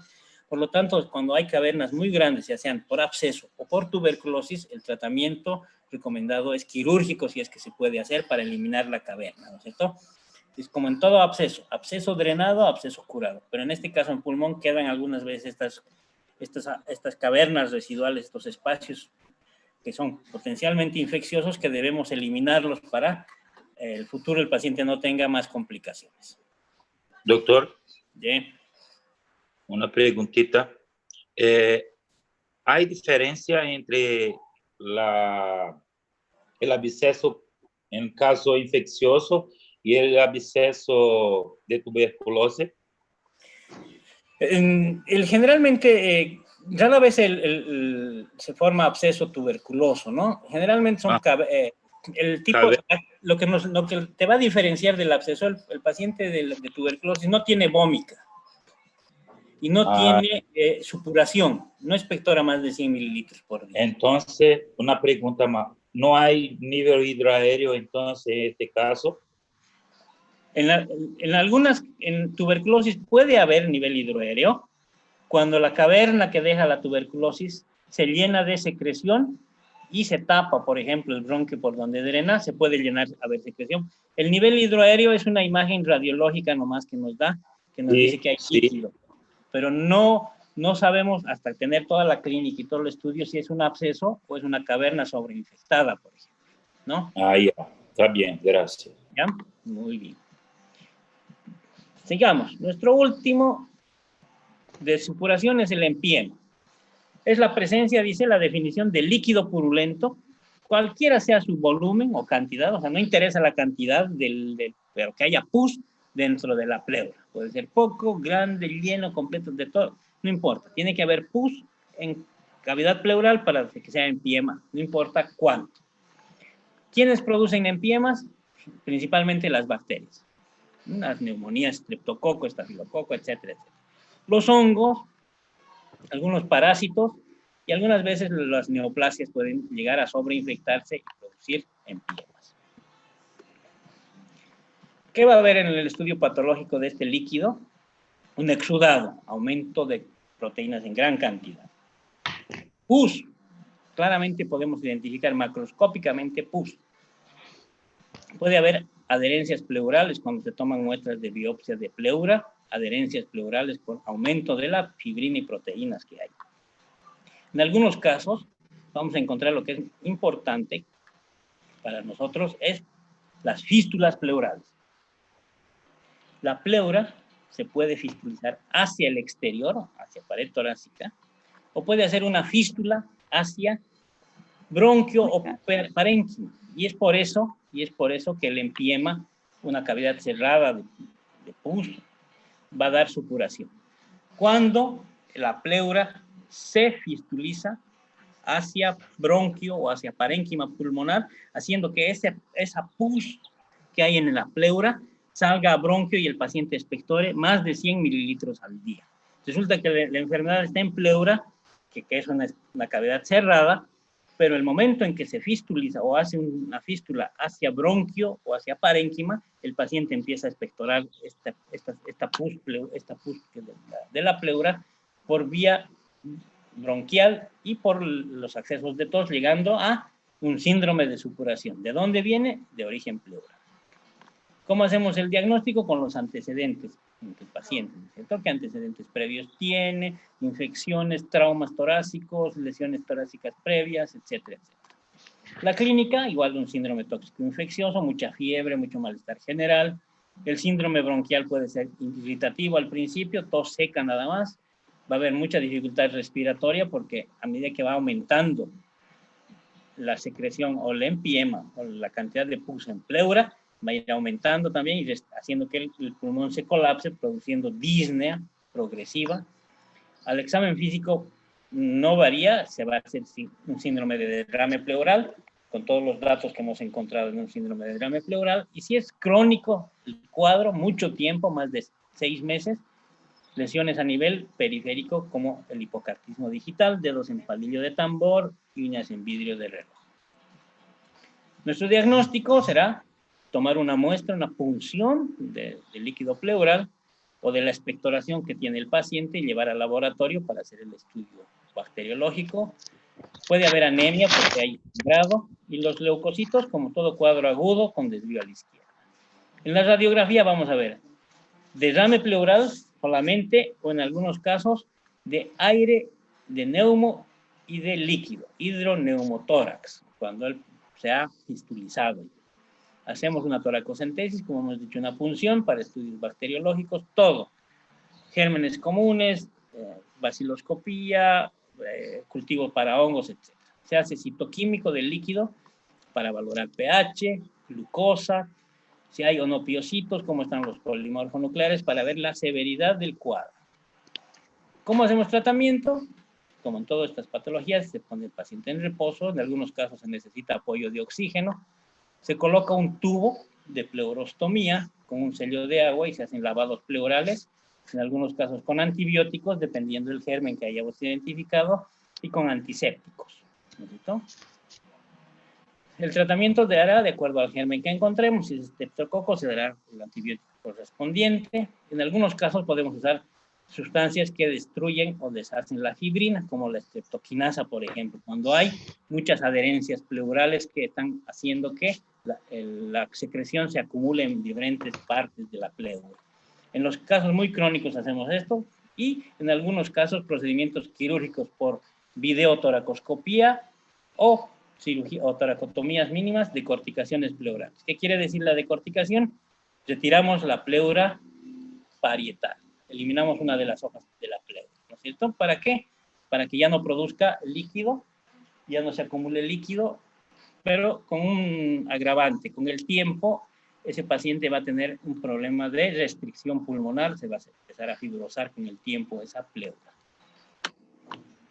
Por lo tanto, cuando hay cavernas muy grandes, ya sean por absceso o por tuberculosis, el tratamiento recomendado es quirúrgico, si es que se puede hacer, para eliminar la caverna, ¿no es cierto? Es como en todo absceso, absceso drenado, absceso curado. Pero en este caso, en pulmón, quedan algunas veces estas cavernas residuales, estos espacios que son potencialmente infecciosos, que debemos eliminarlos para el futuro el paciente no tenga más complicaciones. Doctor, ¿Sí? una preguntita. ¿Hay diferencia entre el absceso en caso infeccioso y el absceso de tuberculosis? Generalmente, rara vez se forma absceso tuberculoso, ¿no? Generalmente son el tipo, lo que te va a diferenciar del absceso, el paciente de tuberculosis no tiene vómica y no tiene supuración, no expectora más de 100 mililitros por día. Entonces, una pregunta más. ¿No hay nivel hidroaéreo entonces en este caso? En tuberculosis puede haber nivel hidroaéreo cuando la caverna que deja la tuberculosis se llena de secreción y se tapa, por ejemplo, el bronquio por donde drena, se puede llenar a ver secreción. El nivel hidroaéreo es una imagen radiológica nomás que nos da, que nos dice que hay líquido, pero no sabemos hasta tener toda la clínica y todo el estudio si es un absceso o es una caverna sobreinfectada, por ejemplo, ¿no? Ya, está bien, gracias. ¿Ya? Muy bien. Sigamos. Nuestro último de supuración es el empiema. Es la presencia, dice la definición, de líquido purulento, cualquiera sea su volumen o cantidad, o sea, no interesa la cantidad, pero que haya pus dentro de la pleura. Puede ser poco, grande, lleno, completo, de todo, no importa. Tiene que haber pus en cavidad pleural para que sea empiema, no importa cuánto. ¿Quiénes producen empiemas? Principalmente las bacterias. Las neumonías, streptococo, estafilococo, etcétera, etcétera. Los hongos, algunos parásitos y algunas veces las neoplasias pueden llegar a sobreinfectarse y producir empiemas. ¿Qué va a haber en el estudio patológico de este líquido? Un exudado, aumento de proteínas en gran cantidad. Pus, claramente podemos identificar macroscópicamente pus. Puede haber adherencias pleurales cuando se toman muestras de biopsia de pleura, adherencias pleurales por aumento de la fibrina y proteínas que hay. En algunos casos vamos a encontrar lo que es importante para nosotros es las fístulas pleurales. La pleura se puede fistulizar hacia el exterior, hacia pared torácica, o puede hacer una fístula hacia bronquio o parénquima. Y es por eso que el empiema, una cavidad cerrada de pus, va a dar supuración. Cuando la pleura se fistuliza hacia bronquio o hacia parénquima pulmonar, haciendo que esa pus que hay en la pleura salga a bronquio y el paciente expectore más de 100 mililitros al día. Resulta que la enfermedad está en pleura, que es una cavidad cerrada, pero el momento en que se fistuliza o hace una fístula hacia bronquio o hacia parénquima, el paciente empieza a expectorar esta pus de la pleura por vía bronquial y por los accesos de tos, llegando a un síndrome de supuración. ¿De dónde viene? De origen pleural. ¿Cómo hacemos el diagnóstico? Con los antecedentes del paciente, ¿cierto? ¿Qué antecedentes previos tiene? Infecciones, traumas torácicos, lesiones torácicas previas, etcétera, etcétera. La clínica, igual de un síndrome tóxico infeccioso, mucha fiebre, mucho malestar general. El síndrome bronquial puede ser irritativo al principio, tos seca nada más. Va a haber mucha dificultad respiratoria porque a medida que va aumentando la secreción o el empiema o la cantidad de pus en pleura, va a ir aumentando también y haciendo que el pulmón se colapse, produciendo disnea progresiva. Al examen físico no varía, se va a hacer un síndrome de derrame pleural, con todos los datos que hemos encontrado en un síndrome de derrame pleural, y si es crónico el cuadro, mucho tiempo, más de 6 meses, lesiones a nivel periférico como el hipocartismo digital, dedos en palillo de tambor y uñas en vidrio de reloj. Nuestro diagnóstico será tomar una muestra, una punción del líquido pleural o de la expectoración que tiene el paciente y llevar al laboratorio para hacer el estudio bacteriológico. Puede haber anemia porque hay sangrado y los leucocitos, como todo cuadro agudo, con desvío a la izquierda. En la radiografía vamos a ver derrame pleural solamente o en algunos casos de aire, de neumo y de líquido, hidroneumotórax, cuando él se ha fistulizado. Hacemos una toracocentesis, como hemos dicho, una punción para estudios bacteriológicos, todo. Gérmenes comunes, baciloscopía, cultivos para hongos, etc. Se hace citoquímico del líquido para valorar pH, glucosa, si hay o no piocitos, cómo están los polimorfonucleares, para ver la severidad del cuadro. ¿Cómo hacemos tratamiento? Como en todas estas patologías, se pone el paciente en reposo, en algunos casos se necesita apoyo de oxígeno, se coloca un tubo de pleurostomía con un sello de agua y se hacen lavados pleurales, en algunos casos con antibióticos, dependiendo del germen que hayamos identificado, y con antisépticos. ¿No? El tratamiento se hará de acuerdo al germen que encontremos. Si es estreptococo, se dará el antibiótico correspondiente. En algunos casos podemos usar sustancias que destruyen o deshacen la fibrina, como la estreptoquinasa, por ejemplo, cuando hay muchas adherencias pleurales que están haciendo que la secreción se acumule en diferentes partes de la pleura. En los casos muy crónicos hacemos esto, y en algunos casos procedimientos quirúrgicos por videotoracoscopía o cirugía o toracotomías mínimas de corticaciones pleurales. ¿Qué quiere decir la decorticación? Retiramos la pleura parietal. Eliminamos una de las hojas de la pleura, ¿no es cierto? ¿Para qué? Para que ya no produzca líquido, ya no se acumule líquido, pero con un agravante. Con el tiempo, ese paciente va a tener un problema de restricción pulmonar, se va a empezar a fibrosar con el tiempo esa pleura.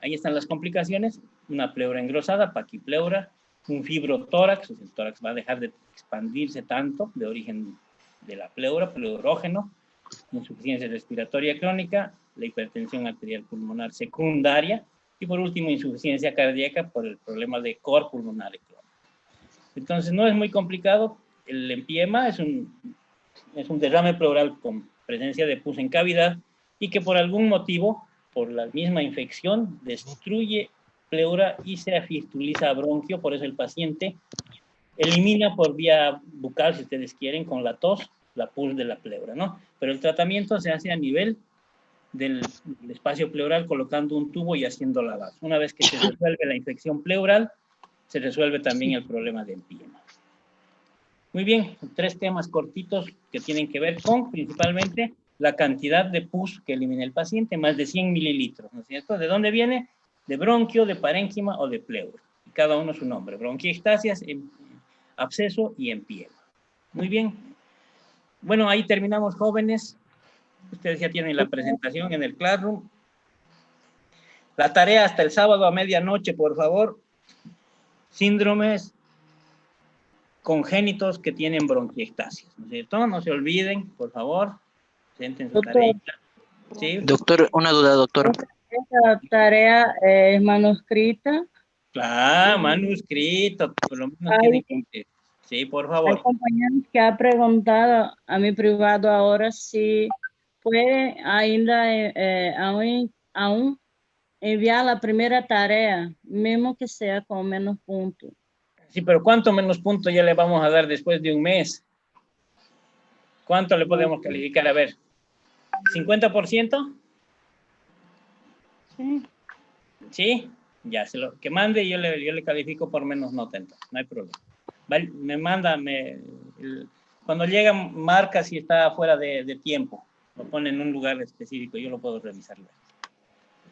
Ahí están las complicaciones: una pleura engrosada, paquipleura, un fibrotórax, el tórax va a dejar de expandirse tanto, de origen de la pleura, pleurógeno, insuficiencia respiratoria crónica, la hipertensión arterial pulmonar secundaria, y por último, insuficiencia cardíaca por el problema de cor pulmonar crónico. Entonces, no es muy complicado. El empiema es un derrame pleural con presencia de pus en cavidad y que por algún motivo, por la misma infección, destruye pleura y se fistuliza a bronquio. Por eso el paciente elimina por vía bucal, si ustedes quieren, con la tos, la pus de la pleura, ¿no? Pero el tratamiento se hace a nivel del espacio pleural colocando un tubo y haciendo lavado. Una vez que se resuelve la infección pleural, se resuelve también el problema de empiema. Muy bien, 3 temas cortitos que tienen que ver con, principalmente, la cantidad de pus que elimina el paciente, más de 100 mililitros, ¿no es cierto? ¿De dónde viene? De bronquio, de parénquima o de pleura. Cada uno su nombre: bronquiectasias, absceso y empiema. Muy bien. Bueno, ahí terminamos, jóvenes. Ustedes ya tienen la presentación en el Classroom. La tarea hasta el sábado a medianoche, por favor. Síndromes congénitos que tienen bronquiectasias, ¿no es cierto? No se olviden, por favor. Presenten su tarea. ¿Sí? Doctor, una duda, doctor. ¿Esa tarea es manuscrita? Claro, manuscrito, por lo menos tienen que... Sí, por favor. Hay compañeros que han preguntado a mi privado ahora si puede ainda aún enviar la primera tarea, mismo que sea con menos puntos. Sí, pero ¿cuánto menos puntos ya le vamos a dar después de un mes? ¿Cuánto le podemos calificar? A ver, ¿50%? Sí. ¿Sí? Ya, que mande y yo le califico por menos nota, entonces, no hay problema. Vale, me manda, cuando llega marca si está fuera de tiempo, lo pone en un lugar específico, yo lo puedo revisar.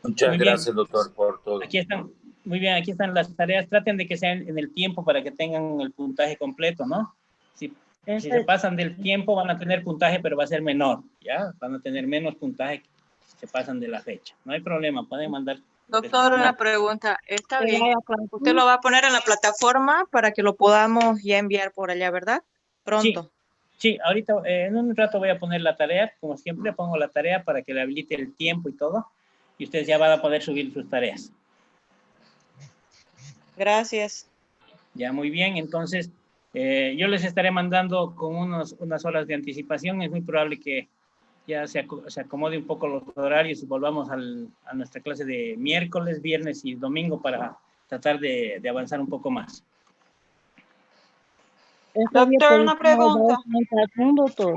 Muchas gracias, doctor, por todo. Aquí están, muy bien, aquí están las tareas. Traten de que sean en el tiempo para que tengan el puntaje completo, ¿no? Si se pasan del tiempo van a tener puntaje, pero va a ser menor, ¿ya? Van a tener menos puntaje si se pasan de la fecha. No hay problema, pueden mandar. Doctor, una pregunta. ¿Está bien? Usted lo va a poner en la plataforma para que lo podamos ya enviar por allá, ¿verdad? Pronto. Sí, ahorita en un rato voy a poner la tarea. Como siempre, pongo la tarea para que le habilite el tiempo y todo. Y ustedes ya van a poder subir sus tareas. Gracias. Ya, muy bien. Entonces, Yo les estaré mandando con unas horas de anticipación. Es muy probable que ya se acomode un poco los horarios y volvamos a nuestra clase de miércoles, viernes y domingo para tratar de avanzar un poco más. Doctor, una pregunta. Doctor.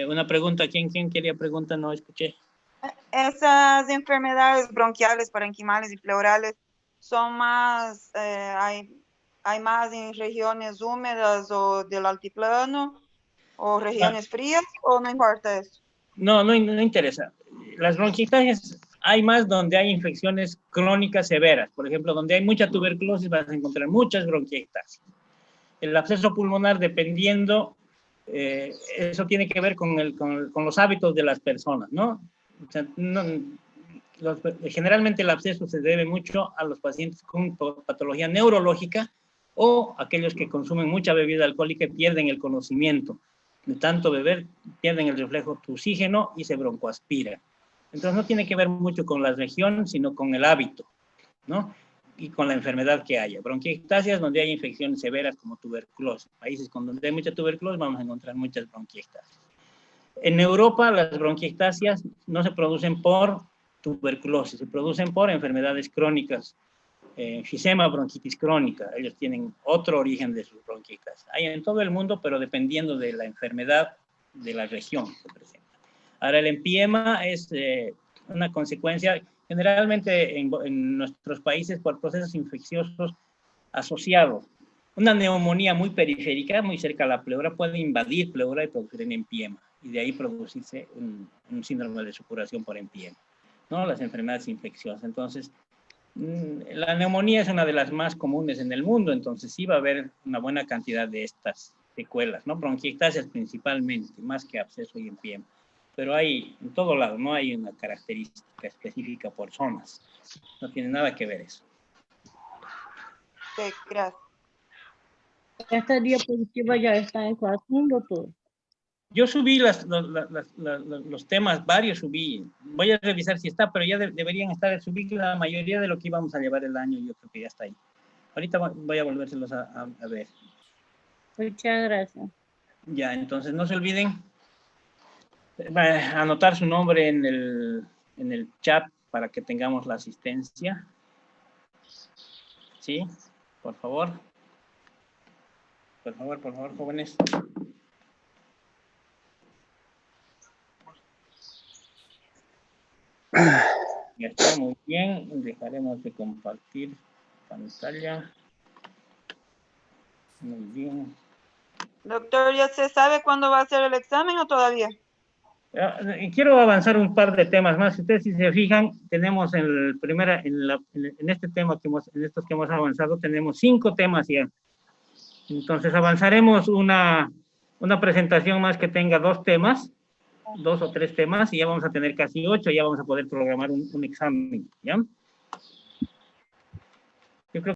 Una pregunta. ¿Quién quería pregunta? No escuché. Esas enfermedades bronquiales, parenquimales y pleurales son más, hay más en regiones húmedas o del altiplano o regiones frías, o no importa eso? No interesa. Las bronquiectasias hay más donde hay infecciones crónicas severas. Por ejemplo, donde hay mucha tuberculosis vas a encontrar muchas bronquiectasias. El absceso pulmonar, dependiendo, eso tiene que ver con los hábitos de las personas, ¿no? O sea, generalmente el absceso se debe mucho a los pacientes con patología neurológica o aquellos que consumen mucha bebida alcohólica y pierden el conocimiento. De tanto beber, pierden el reflejo de oxígeno y se broncoaspiran. Entonces no tiene que ver mucho con la región, sino con el hábito, ¿no? Y con la enfermedad que haya. Bronquiectasias donde hay infecciones severas como tuberculosis. Países con donde hay mucha tuberculosis vamos a encontrar muchas bronquiectasias. En Europa las bronquiectasias no se producen por tuberculosis, se producen por enfermedades crónicas, enfisema, bronquitis crónica. Ellos tienen otro origen de sus bronquiectasias. Hay en todo el mundo, pero dependiendo de la enfermedad de la región se presenta. Ahora el empiema es una consecuencia generalmente en nuestros países por procesos infecciosos asociados. Una neumonía muy periférica, muy cerca a la pleura, puede invadir pleura y producir en empiema, y de ahí producirse un síndrome de supuración por empiema, ¿no? Las enfermedades infecciosas. Entonces, la neumonía es una de las más comunes en el mundo, entonces sí va a haber una buena cantidad de estas secuelas, ¿no? Bronquiectasias principalmente, más que absceso y empiema. Pero hay en todo lado, no hay una característica específica por zonas. No tiene nada que ver eso. Sí, gracias. Esta diapositiva ya está en Classroom, doctor. Yo subí los temas, varios subí. Voy a revisar si está, pero ya deberían estar. Subí la mayoría de lo que íbamos a llevar el año, yo creo que ya está ahí. Ahorita voy a volvérselos a ver. Muchas gracias. Ya, entonces no se olviden anotar su nombre en el chat para que tengamos la asistencia. ¿Sí? Por favor. Por favor, jóvenes. Ya está, muy bien. Dejaremos de compartir pantalla. Muy bien. Doctor, ¿ya se sabe cuándo va a ser el examen o todavía? Quiero avanzar un par de temas más. Ustedes, si se fijan, tenemos en este tema en estos que hemos avanzado, tenemos 5 temas ya. Entonces avanzaremos una presentación más que tenga 2 temas, 2 o 3 temas, y ya vamos a tener casi 8, ya vamos a poder programar un examen, ¿ya? Yo creo